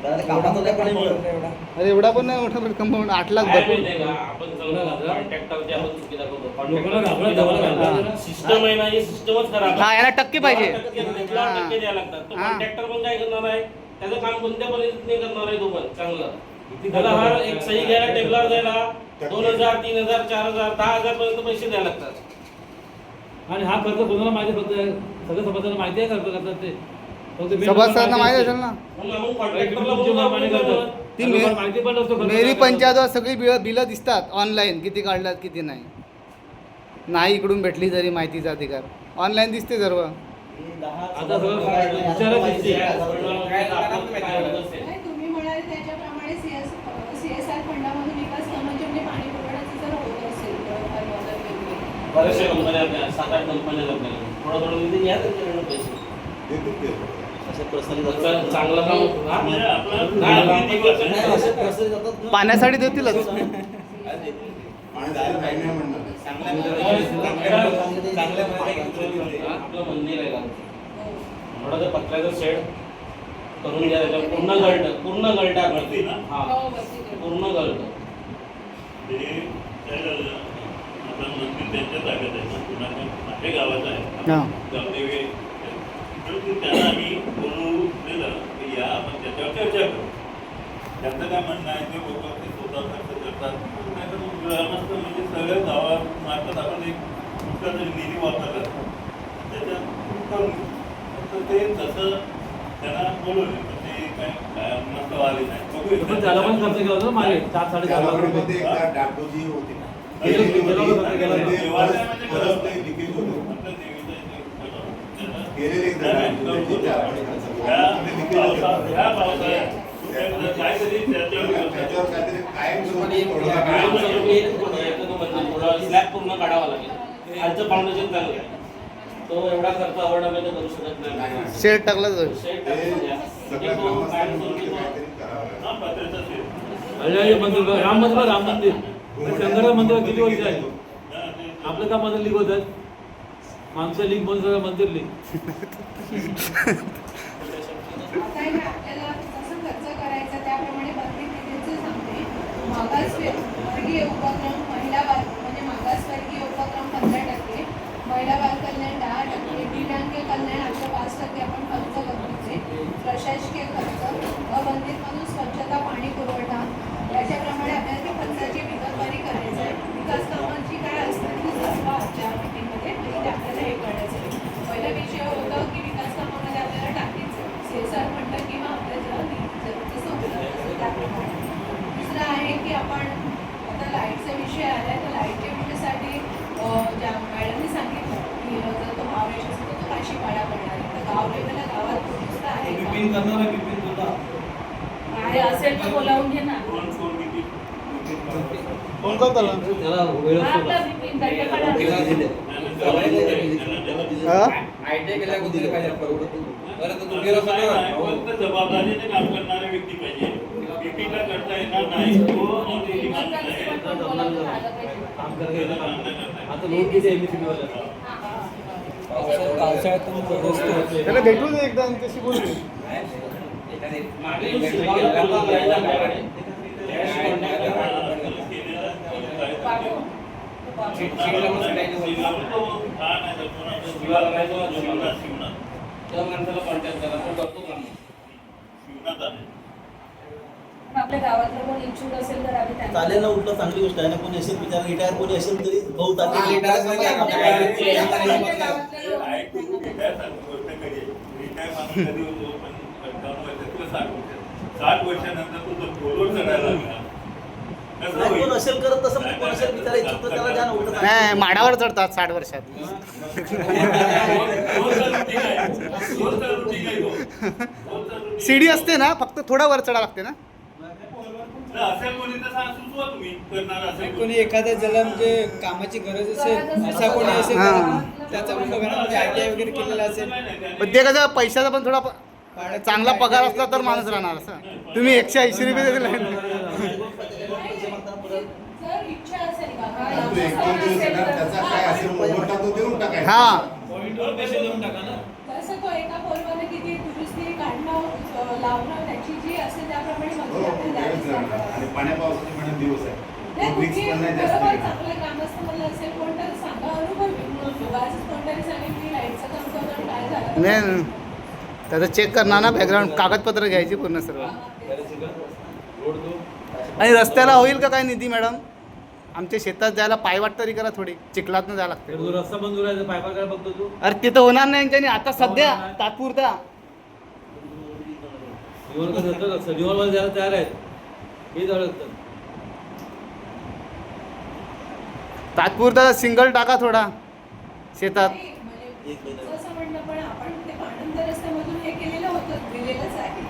त्याला कामाचं नाही पाणी मिळत. अरे एवढा पण नाही मोठा कंपाऊंड 8 लाख काय भरपूर. माहितीये का, आपण कॉन्ट्रॅक्टरची आपण चुकी दाखवतो. लोकांना सिस्टम आहे ना, ही सिस्टमच खराब हा आहे. याला टक्के पाहिजे. टक्के द्यायला लागतात. तो हा. कॉन्ट्रॅक्टर पण काय करणार आहे, त्याचं काम कोणत्या पद्धतीने करणार आहे तो पण चांगलं. त्याला हर एक सही घ्यायला टेबलावर जायला 2,000, 3,000, 4,000, 10,000 पर्यंत पैसे द्यायला लागतात. आणि हा खर्च कोणाला माहिती फक्त सगळं सभासदांना माहिती आहे खर्च करतात ते फक्त main सभासदांना माहिती असेल ना. मग कॉन्ट्रॅक्टरला तुमची बोलून मनमानी आपण करतात. ती लोकांना मे- माहिती पण नसतो खर्च मेरी करतात. पंचायतवर सगळी बिलं दिसतात ऑनलाईन किती काढल्यात किती नाही. नाही इकडून भेटली जरी माहितीचा अधिकार ऑनलाईन दिसते सर्व. आता सगळं विचारच दिसते. नाही, तुम्ही म्हणाले त्याच्याप्रमाणे CSR फंडामधून विकास कामांचे म्हणजे पाणी पुरवठ्याचं जर होत असेल तर फार वेगळे. बऱ्याचशा कंपन्या आपल्या 7-8 कंपन्या आपल्याला थोडं थोडं निधी घ्या त्यांच्याकडनं पैसे. असे पर्सनली तर चांगलं काम होतं. हा? म्हणजे आपलं नाही, नाही, किती वर्ष नाही, असे पर्सनली जातात ना. पाण्यासाठी देतीलच. आपलं मंदिर आहे गावचं. थोडं ते पत्र्याचं शेड करून घ्या त्याच्यावर पूर्ण गळटा वरती ना? हा हो, वरती ते. पूर्ण गळट. ते काय झालं, आपलं मंदिर त्यांच्या ताब्यात आहे ना, कुणाच्या माझ्या गावात आहे. हा. गावदेवी तर ते त्यांना आम्ही बोलू दिलं की या आपण त्याच्यावर चर्चा करू. त्यांचं काय म्हणणं आहे ते लोक ते स्वतः खर्च करतात. नाहीतर मग ग्रामस्थ म्हणजे सगळ्या गावामार्फत आपण एक कुठला तरी निधी वापरला त्याच्यात करून घेऊ. तर ते तसं त्यांना बोलवले पण ते काय मस्त आले नाही. बघूया. पण त्याला पण खर्च केला होता ना मागे 4-4.5 लाख रुपये. डागडुजी होती ना. केलं होतं खर्च केला होता. देवालय म्हणजे खरंच ते लिकेज होतं. आपल्या देवीचं इथे खरं. गेलेले एकदा ह्या त्याच्यावर पावसाळ्यात काहीतरी त्याच्यावर काहीतरी कायम स्लॅब पूर्ण काढावा लागेल. खालचं फाउंडेशन चांगलं आहे. तो एवढा खर्च अवॉर्डामध्ये करू शकत नाही. शेड टाकला जाईल. शेड टाकून द्या. सगळ्या तो कायम ग्रामस्थांनी स्वरूपी काहीतरी करावं लागेल. हा पात्राचा शेत. अरे मंदिर राम मंदिर शंकरराव मंदिर किती वर्ष आहे आपलं का माझं लीक होत माणसं लीक म्हणून सगळं मंदिर लीक. आता हे आपल्याला जसं खर्च करायचा त्याप्रमाणे बंदी निधीचं सांगते. मागासवर्गीय उपक्रम म्हणजे मागासवर्गीय उपक्रम 15%, महिला बाल कल्याण 10%, दिव्यांग कल्याण अशा 5% आपण खर्च करतो. प्रशासकीय खर्च अबंधितमधून स्वच्छता पाणी पुरवठा याच्याप्रमाणे आपल्याला ते खर्चाची विगतवारी करायचं आहे. विकास कामांची काय असतात ती दाखवा आजच्या मीटिंगमध्ये आणि ते आपल्याला हे करायचं आहे. पहिला विषय होता की विकास कामामध्ये आपल्याला टाकायचं CSR फंड किंवा आपल्या जसं उपलब्ध असेल त्याप्रमाणे. दुसरं आहे की आपण आता लाईटचा विषय आला तर लाईटच्या विषयासाठी ज्या मॅडमनी सांगितलं की जर तो भावेश असेल तर तो काशी पाडा पडणार आहे. तर गाव लेवलला गावात दुसरं आहे का? बिपिन करणार आहे बिपिन सुद्धा. आहे असेल तर बोलावून घे ना. कोण किती कोण कोण त्याला त्याला वेळ हा, असतो आपला ना. बिपिन दंडपाडा. हा? ITI केल्या कोणतरी पाहिजे परवडत नाही. बरं तर तुम्ही गेलो फक्त जबाबदारीने काम करणारे व्यक्ती पाहिजे. बीपीला करता येणार नाही तो ऑलरेडी माणूस आहे. पण बोलावून झालं पाहिजे. काम करायचं काम करतात. आता लोक किती MSCB वाले हा, हा. त्याला भेटू दे एकदा आणि त्याशी बोलू दे. त्या माणसाला कॉन्टॅक्ट करा तो करतो काम. आपल्या गावातलं कोण इच्छुक असेल तर आम्ही त्यांना चालेल ना उलट चांगली गोष्ट आहे ना. कोणी असेल विचार रिटायर कोणी असेल तरी भाऊ हा, चालेल. retire झाले की आपल्या गावात- साठ वर्षानंतर तू जर गोलवर चढायला लागला कसं नाही, होईल? कोण असेल करत तसं कोण असेल विचार इच्छुक तर त्याला द्या ना उलट चांगली नाही माडावर चढतात 60 वर्षात. सीडी असते ना फक्त थोडा वर चढा लागते ना. असेल कोणी तर सांग सुचवा तुम्ही करणार असेल कोणी एखाद्या ज्याला म्हणजे कामाची गरज असेल असा कोणी असेल हा. त्याचा पण घरामध्ये ITI वगैरे केलेला असेल. पण ते कसं पैशाचा पण थोडा चांगला पगार असला तर माणूस राहणार असं. तुम्ही 180 रुपये दिले जर इच्छा असेल का तू 1-2 दिवस येणार, त्याचा काय असेल मोबदला तो देऊन टाकायचा. हा पॉईंटवर पैसे देऊन टाका ना. तसं तो एका पोलमध्ये किती दुरुस्ती काढणं लावणं त्याची जी असेल त्याप्रमाणे हो, मजुरी आपल्याला वेळच द्यावीच जाणार. लागणार. आणि पाण्या पावसाचे पण दिवस आहे. नाही, Weeks तुम्ही पण नाही जास्त बरोबर येणार. चांगलं ग्रामस्थ म्हणलं असेल कोण तर सांगा अनुभवी. उगाचच कोणतरी सांगेल की लाईटचं काम करून काय झालं. नाही त्याचं चेक करणार ना बॅकग्राऊंड, कागदपत्र घ्यायची पूर्ण सर्व. रोड तो आणि रस्त्याला होईल का काय निधी मॅडम? आमच्या शेतात जायला पायवाट तरी करा, थोडी चिखलातनं जायला लागते. तो रस्ता बंद राहायचा पायपार काय बघतो तू अरे ते तर होणार नाही यांच्यानी आता सध्या तात्पुरता. निवड कसं होतं निवडमध्ये जायला तयार आहेत हे झालं तात्पुरता सिंगल टाका थोडा शेतात. नाही, म्हणजे असं म्हणणं पण आपण ते पाणंद रस्त्यामधून हे केलेलं होतं, दिलेलंच आहे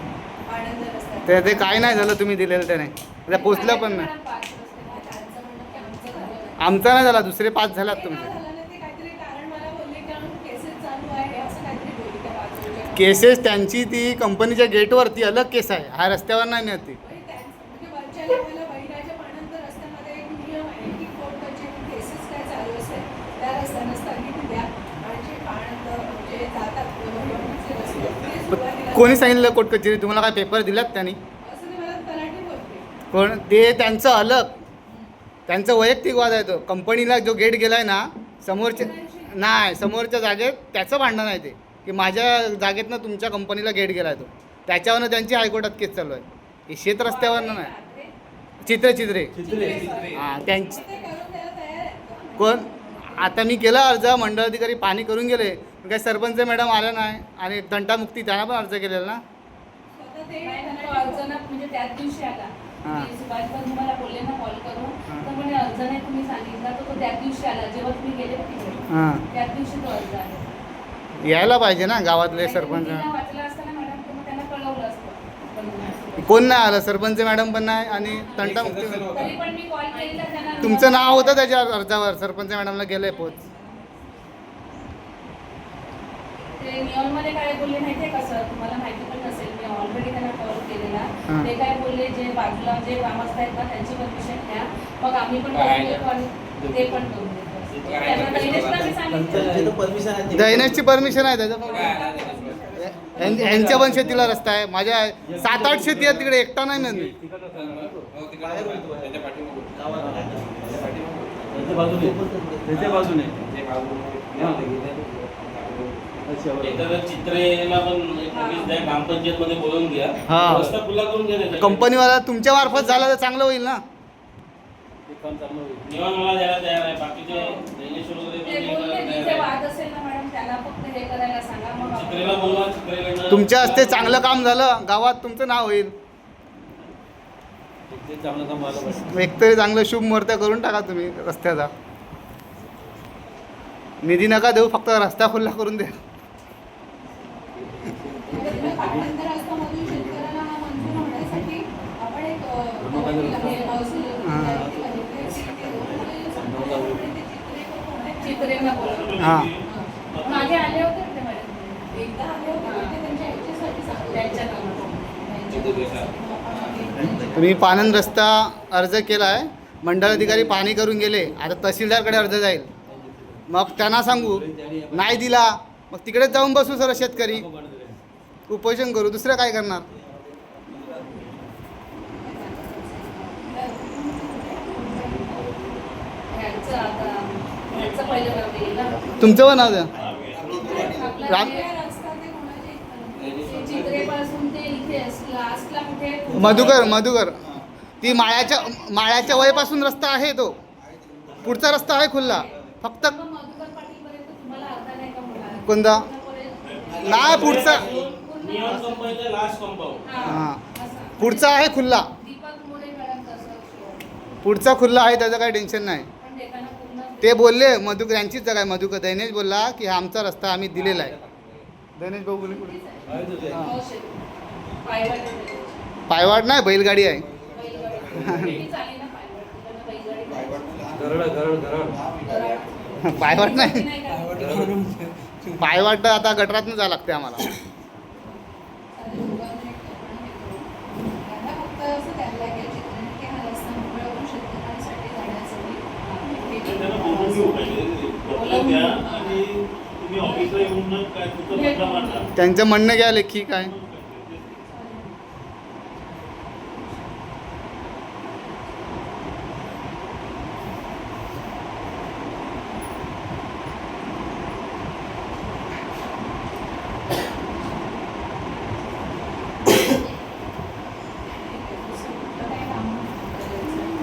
पाणंद रस्त्यात. ते काय नाही झालं तुम्ही दिलेलं त्याने, त्या पोचलं पण नाही. त्यांचं म्हणणं की आमचं झालं नाही. आमचा नाही झाला, दुसरे 5 झालात ते का तुमचे. झालं नाही ते काहीतरी कारण मला बोलले कारण केसेस चालू आहे असं काहीतरी बोलली त्या बाजूच्या. केसेस त्यांची ती कंपनीच्या गेटवरती अलग केस आहे, हा रस्त्यावर नाही मिळत ती. म्हणजे वरच्या लेवलला बहिराच्या पाणंद रस्त्यामध्ये एक नियम आहे की कोर्ट कचेरी केसेस काय चालू असेल त्या रस्त्यानं स्थगित द्या आणि जे पाणंद जे जातात वहिवाटीचे रस्ते ते सुरुवातीला कोणी सांगितलं कोर्ट कचेरी? तुम्हाला काय पेपर दिलात त्यांनी? असं ते मला तलाठी बोलते. पण ते त्यांचं अलग, त्यांचं वैयक्तिक वाद आहे तो. कंपनीला जो गेट गेलाय ना समोरच्या, नाही समोरच्या जागेत त्याचं भांडण आहे ते, की माझ्या जागेतनं तुमच्या कंपनीला गेट गेलाय तो, त्याच्यावरनं त्यांची हायकोर्टात केस चालू आहे. हे शेत रस्त्यावरनं नाही, चित्रे हां त्यांची. ते करून द्यायला तयार आहेत. कोण? आता मी केला अर्ज, मंडळ अधिकारी पाणी करून गेले, पण काही सरपंच मॅडम आल्या नाही, आणि तंटामुक्ती त्यांना पण अर्ज केलेला ना. स्वतः ते तो अर्ज ना म्हणजे त्याच दिवशी आला. हां. की सुभाष भाऊ तुम्हाला बोलले ना कॉल करून, तर म्हणे अर्ज नाही तुम्ही सांगितला, तर तो त्याच दिवशी आला जेव्हा तुम्ही गेले ना तिकडे, हां त्याच दिवशी तो अर्ज आला. यायला पाहिजे ना गावातले सरपंच. त्यांना वाचला असता ना मॅडम, तर मग त्यांना कळवलं असतं. कोण नाही आलं, सरपंच मॅडम पण नाही आणि तंटामुक्ती. तरी पण मी कॉल केलेला त्यांना. तुमचं नाव होतं त्याच्या अर्जावर, सरपंच मॅडमला गेलंय पोच. ते नियममध्ये काय बोलले माहितीये का सर, तुम्हाला माहिती पण नसेल, मी ऑलरेडी त्यांना कॉल केलेला. हां. ते काय बोलले, जे बाजूला जे ग्रामस्थ आहेत ना त्यांची परमिशन घ्या, मग आम्ही पण करून देतो आणि ते पण करून देतो. त्यांना दैनेशला मी सांगितलं. परमिशन आहे दैनेशची परमिशन आहे त्याचं. यांच्या पण शेतीला रस्ता आहे, माझ्या 7-8 शेती आहेत तिकडे, एकटा नाही मी. त्याच्या बाजूने एखाद्या चित्रेला पण एक पोलीस द्या, ग्रामपंचायत मध्ये बोलवून घ्या, हां. रस्ता खुला करून घ्या. त्याच्याकडे. कंपनीवाला तुमच्या मार्फत झालं तर चांगलं होईल ना. काम चालू होईल. निवान मला द्यायला तयार आहे, बाकीचे दैनेश्वर वगैरे पण ते हे बोलले करायला जिथे तयार आहे. वाद असेल ना मॅडम, त्याला फक्त हे करायला सांगा, मग आपण- चित्रेला बोलवा, चित्रेला तुमच्या हस्ते चांगलं काम झालं, गावात तुमचं नाव होईल. ते चांगलं काम व्हायला पाहिजे. एकतरी चांगलं शुभ मुहूर्त करून टाका तुम्ही रस्त्याचा. निधी नका देऊ, फक्त रस्ता खुला करून द्या. पाणंद रस्त्यामधून शेतकऱ्यांना हा मंजूर होण्यासाठी आपण एक महसूल चित्रेंना बोलवलं. हां मागे आले होते ना ते मॅडम, एकदा आले होते ते त्यांच्या ह्याच्यासाठी सांगितलं. त्यांच्या कामात. तुम्ही पानंद रस्ता अर्ज केला आहे, मंडळ अधिकारी पाणी करून गेले, आता तहसीलदारकडे अर्ज जाईल, मग त्यांना सांगू नाही दिला, मग तिकडेच जाऊन बसू सर शेतकरी, उपोषण करू, दुसरं काय करणार. ह्यांचं आता ह्यांचं पहिलं नाव येईल ना. तुमचं पण नाव द्या. आपला राम- हे रस्ता ते कोणाचे? चित्रेपासून ते इथे लास्टला कुठे मधुकर ती माळ्याच्या वयपासून रस्ता आहे, तो पुढचा रस्ता आहे खुल्ला, फक्त मग मधुकर पाटीलपर्यंत तुम्हाला अर्धा नाही का मुला? कोणता नाही पुढचा. निवान कंपनीचा लास्ट कंपाऊंड. हां पुढचा आहे खुल्ला, दीपक मोरे मॅडम तसं पुढचा खुल्ला आहे, त्याचं काही टेन्शन नाही. पण देताना पूर्ण ते बोलले मधुकर यांचीच जागा आहे, मधुकर दैनेश बोलला की हा आमचा रस्ता आम्ही दिलेला आहे. दैनेश भाऊ बोलले कुठे? पायवाट नाही, बैलगाडी आहे. पायवाट नाही, पायवाट आता गटरातनं जावं लागते आम्हाला. काय तुमचं पत्र मांडा. त्यांचं म्हणणं घ्या लेखी काय.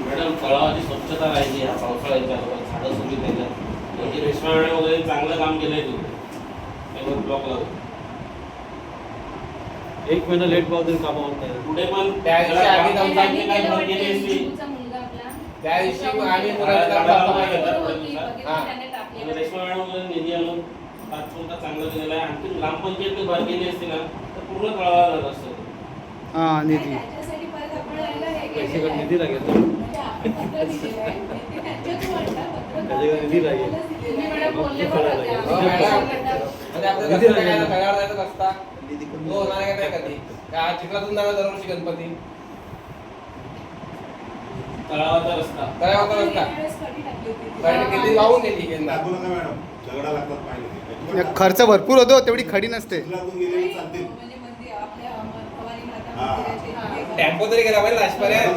मॅडम तळावाची स्वच्छता राहिली ह्या पावसाळ्याच्या झाडं सुरू त्याच्यात म्हणजे रेशमा मॅडम वगैरे चांगलं काम केलंय तुम्ही ब्लॉक लावून 1 महिना लेट पावतो कामं होत नाही. पुढे पण त्या दिवशी आम्ही जाऊन काय केली असती तुमचा मुलगा आपला त्या दिवशी आम्ही रेशमा मॅडम वगैरे निधी आणून तात्पुरता चांगलं केलेलं आहे. आणखी ग्रामपंचायत भर केली असती ना तर पूर्ण तळावा झालं असतं. हां निधी त्याच्यासाठी परत आपण यायला हे पैसे केलेलं आहे. निधी लागेल. म्हणजे आपण पत्र दिलेलं आहे. ते त्यांच्याच वाटतं. पत्र त्याच्याकडे निधी लागेल. आपल्यालाच दिलेलं आहे. मॅडम बोलले बघा त्या. हो, मॅडम. म्हणजे आपल्या निधी रस्ता काय लागेल. घड्याळ जायचा रस्ता तो होणार आहे का नाही कधी का चिखलातून जाणार दरवर्षी गणपती तळावाचा रस्ता काय होता रस्ता वेळेस कधी टाकली होती ती? गाडी किती वाहून गेली यंदा. लागू नका मॅडम, झगडा लागतात पाहिजे. खर्च भरपूर होतो तेवढी खडी नसते. चिखलातून गेलेले चालतील. म्हणजे मंदिर आपल्या भवानी माता हा. मंदिराचे हे टेम्पो तरी गेला पाहिजे लाजपर्यंत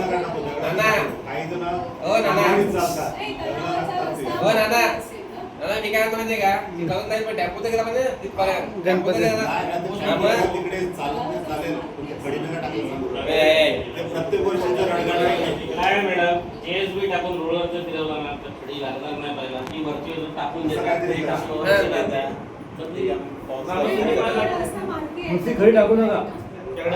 नाना काही जण हो नाना चालतात. नाही, झगडा तलावाचा लागतात रस्ता ते. हो नाना असेल ना. नाना मी काय म्हणतो माहितीये का चिखलातून नाही पण टेम्पो तर गेला पाहिजे तिथपर्यंत टेम्पो तर गेला नाही, ना. नाही, हा, मग. तिकडे चालत चालेल पण ते खडी नका टाकू. ए, ते प्रत्येक वर्षीचं रणगाडा आहे. काय मॅडम JSB टाकून रोलर जर फिरवला ना तर खडी लागणार नाही पाहिजे ती वरची वरून टाकून असं काय तरी देतात टाकून. रस्ता माहिती आहे. नुसती खडी टाकू नका.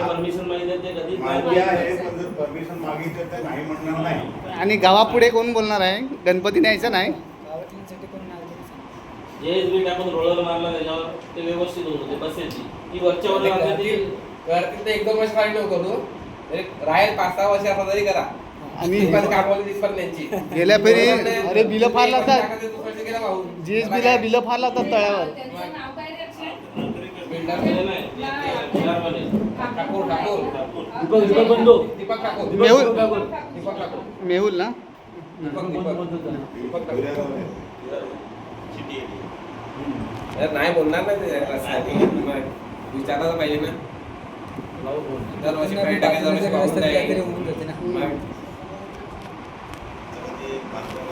परमिशन माहिती ते कधी माहिती आहे पण जर परमिशन मागितलं तर नाही म्हणणार नाही. आणि गावापुढे कोण बोलणार आहे गणपती न्यायचा नाही. JSB टाकून रोलर मारला त्याच्यावर ते व्यवस्थित होत होते बसेची ती वरच्या वर लागली ती करतील तर 1-2 वर्ष खाली नको करू तरी राहील 5-6 वर्ष असं तरी करा आणि कामवाली दिसत त्यांची गेल्या फेरी अरे बिलं फार लागतात. गेला भाऊ GSB ला बिलं फार लागतात तळ्यावर. त्यांचं नाव काय रे अक्षय? बिल्डर बिल्डर ठाकूर ठाकूर दीपक बंधू. दीपक ठाकूर मेहुल. दीपक ठाकूर मेहुल ना. दीपक ठाकूर ठाकूर. नाही बोलणार नाही ते विचारायला पाहिजे ना दरवर्षी खडी टाकायचं दरवर्षी पाहून जाईल.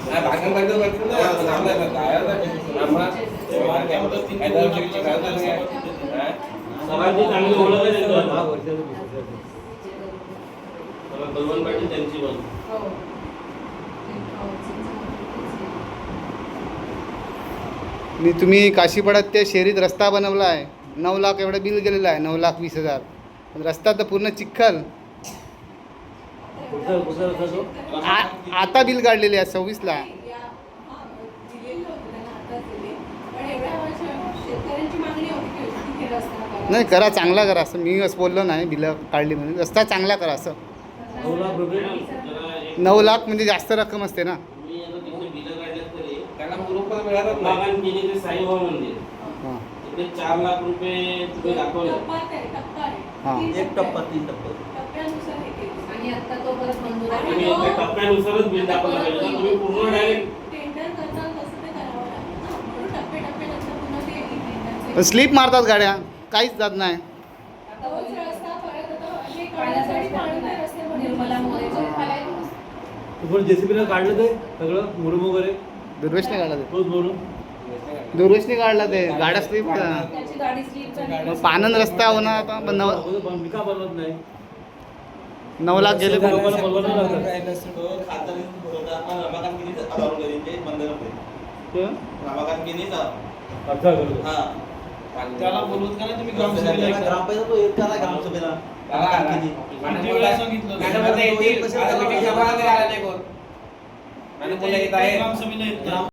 नाही, भांडण करतील ना, आपण आपल्याला काय आम्हाला काय दरवर्षी चिखलात नाही. हा? सरांची चांगली ओळख आहे त्यांच्यावर. 10 वर्षाचं business आहे. मला बलवंत पाटील त्यांची पण हो. आणि तुम्ही काशीपाड्यात त्या शेरीत रस्ता बनवला आहे 9 लाख एवढं बिल गेलेलं आहे 9,20,000. पण रस्ता तर पूर्ण चिखल. कुठचा रस्ता तो? आता बिल काढलेले आहे 26 ला. दिलेलं होतं त्यांना आताच दिले. पण एवढ्या वर्ष शेतकऱ्यांची मागणी होती की तिथे रस्ता करा. नाही करा चांगला करा असं मी असं बोललो नाही बिलं काढली म्हणून. रस्ता चांगला करा असं. 9 लाख रुपये. जरा एक 9 लाख म्हणजे जास्त रक्कम असते ना. मी आता तिथे बिलं काढल्यात तरी त्याला मुरुम पण मिळालंच नाही. बागान केली ते साईबाबा मंदिर हां तिथे 4 लाख रुपये तुम्ही दाखवले टप्पा आहे, टप्पा आहे. हां. 3 1 टप्पा 3 टप्पा. टप्प्यानुसार हे केलं. आणि आता तो परत मंजूर आहे. आणि एका टप्प्यानुसारच बिल दाखवलं पाहिजे ना. तुम्ही पूर्ण डायरेक्ट टेंडर करताना कसं ते करावं लागतं ना. म्हणून टप्प्याटप्प्यानंतर पुन्हा ते टेंडरचे स्लीप मारतात गाड्या काहीच जात नाही. आता तोच होईल. रस्ता परत आता हे पाण्याचा करण्यासाठी रस्ता पाण्याचे रस्ते बनवले. निर्मला मोरेचं खालाय. तू पण JCB काढलं ते सगळं मुरुम वगैरे दुर्वेशने काढला ते. तोच मुरुम. दुर्वेशने काढला ते गाड्या स्लीप त्याची गाडी स्लीप झाली. पानंद रस्ता होणार आता पण मी का बनवत नाही 9 लाख गेले पण. लोकांना बोलवायला लागतं. खासदार आपण रमाकांत केली अलाउड करेन ते बंद नको रमाकांत केली अच्छा करू. हा त्याला बोलवत का नाही तुम्ही ग्रामसभेला एकदा? ग्रामपंचायत तो एक करा ग्रामसभेला. किती वेळा सांगितलं? मॅडम आता येतील. आता meeting ला कोणाला तरी आला नाही कोण. मॅडम बोलल्या येत आहे. ग्रामसभेला येत नाही.